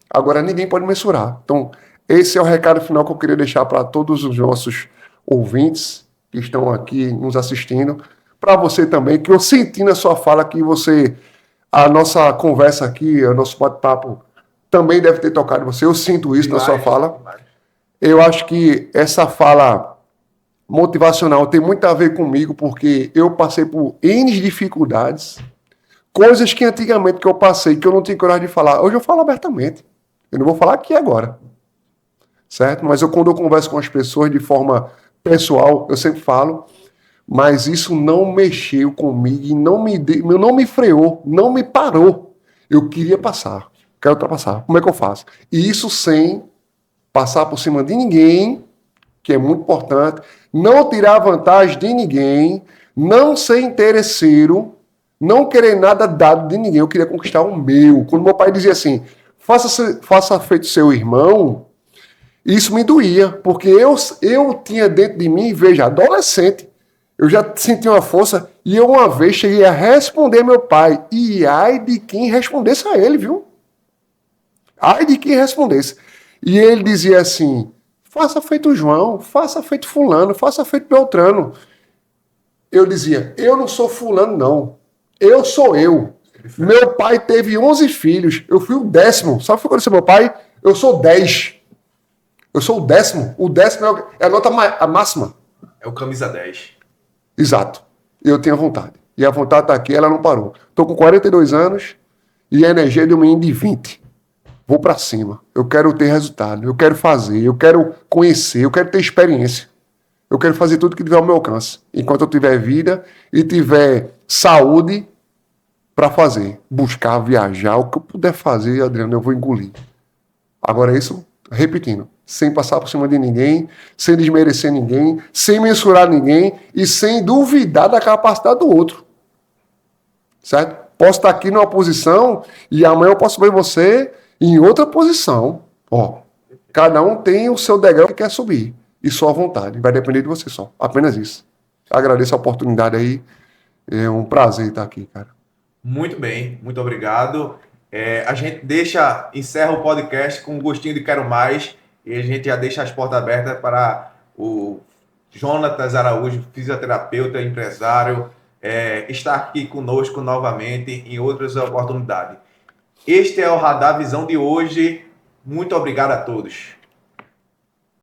Agora ninguém pode mensurar. Então, esse é o recado final que eu queria deixar para todos os nossos ouvintes que estão aqui nos assistindo. Para você também, que eu senti na sua fala que a nossa conversa aqui, o nosso bate-papo, também deve ter tocado você. Eu sinto isso na sua fala. Eu acho que essa fala motivacional tem muito a ver comigo, porque eu passei por N dificuldades, coisas que antigamente que eu passei, que eu não tinha coragem de falar. Hoje eu falo abertamente. Eu não vou falar aqui agora. Certo? Mas quando eu converso com as pessoas de forma pessoal, eu sempre falo. Mas isso não mexeu comigo e não me freou, não me parou. Eu queria passar, quero ultrapassar. Como é que eu faço? E isso sem passar por cima de ninguém, que é muito importante, não tirar vantagem de ninguém, não ser interesseiro, não querer nada dado de ninguém. Eu queria conquistar o meu. Quando meu pai dizia assim, faça feito seu irmão, isso me doía, porque eu tinha dentro de mim, veja, adolescente, eu já senti uma força e eu uma vez cheguei a responder meu pai. E ai de quem respondesse a ele, viu? Ai de quem respondesse. E ele dizia assim, faça feito João, faça feito fulano, faça feito Beltrano. Eu dizia, eu não sou fulano não, eu sou eu. Meu pai teve 11 filhos, eu fui o 10º. Sabe o que aconteceu meu pai? Eu sou 10. Eu sou o 10º. O 10º é a nota máxima. É o camisa 10. Exato. Eu tenho vontade. E a vontade está aqui, ela não parou. Estou com 42 anos e a energia de um menino de 20. Vou para cima. Eu quero ter resultado. Eu quero fazer. Eu quero conhecer. Eu quero ter experiência. Eu quero fazer tudo que tiver ao meu alcance. Enquanto eu tiver vida e tiver saúde para fazer. Buscar, viajar. O que eu puder fazer, Adriano, eu vou engolir. Agora isso, repetindo. Sem passar por cima de ninguém, sem desmerecer ninguém, sem mensurar ninguém e sem duvidar da capacidade do outro. Certo? Posso estar aqui numa posição e amanhã eu posso ver você em outra posição. Ó, cada um tem o seu degrau que quer subir e sua vontade. Vai depender de você só. Apenas isso. Agradeço a oportunidade aí. É um prazer estar aqui, cara. Muito bem, muito obrigado. A gente encerra o podcast com um gostinho de quero mais. E a gente já deixa as portas abertas para o Jonatas Araújo, fisioterapeuta, empresário, estar aqui conosco novamente em outras oportunidades. Este é o Radar Visão de hoje. Muito obrigado a todos.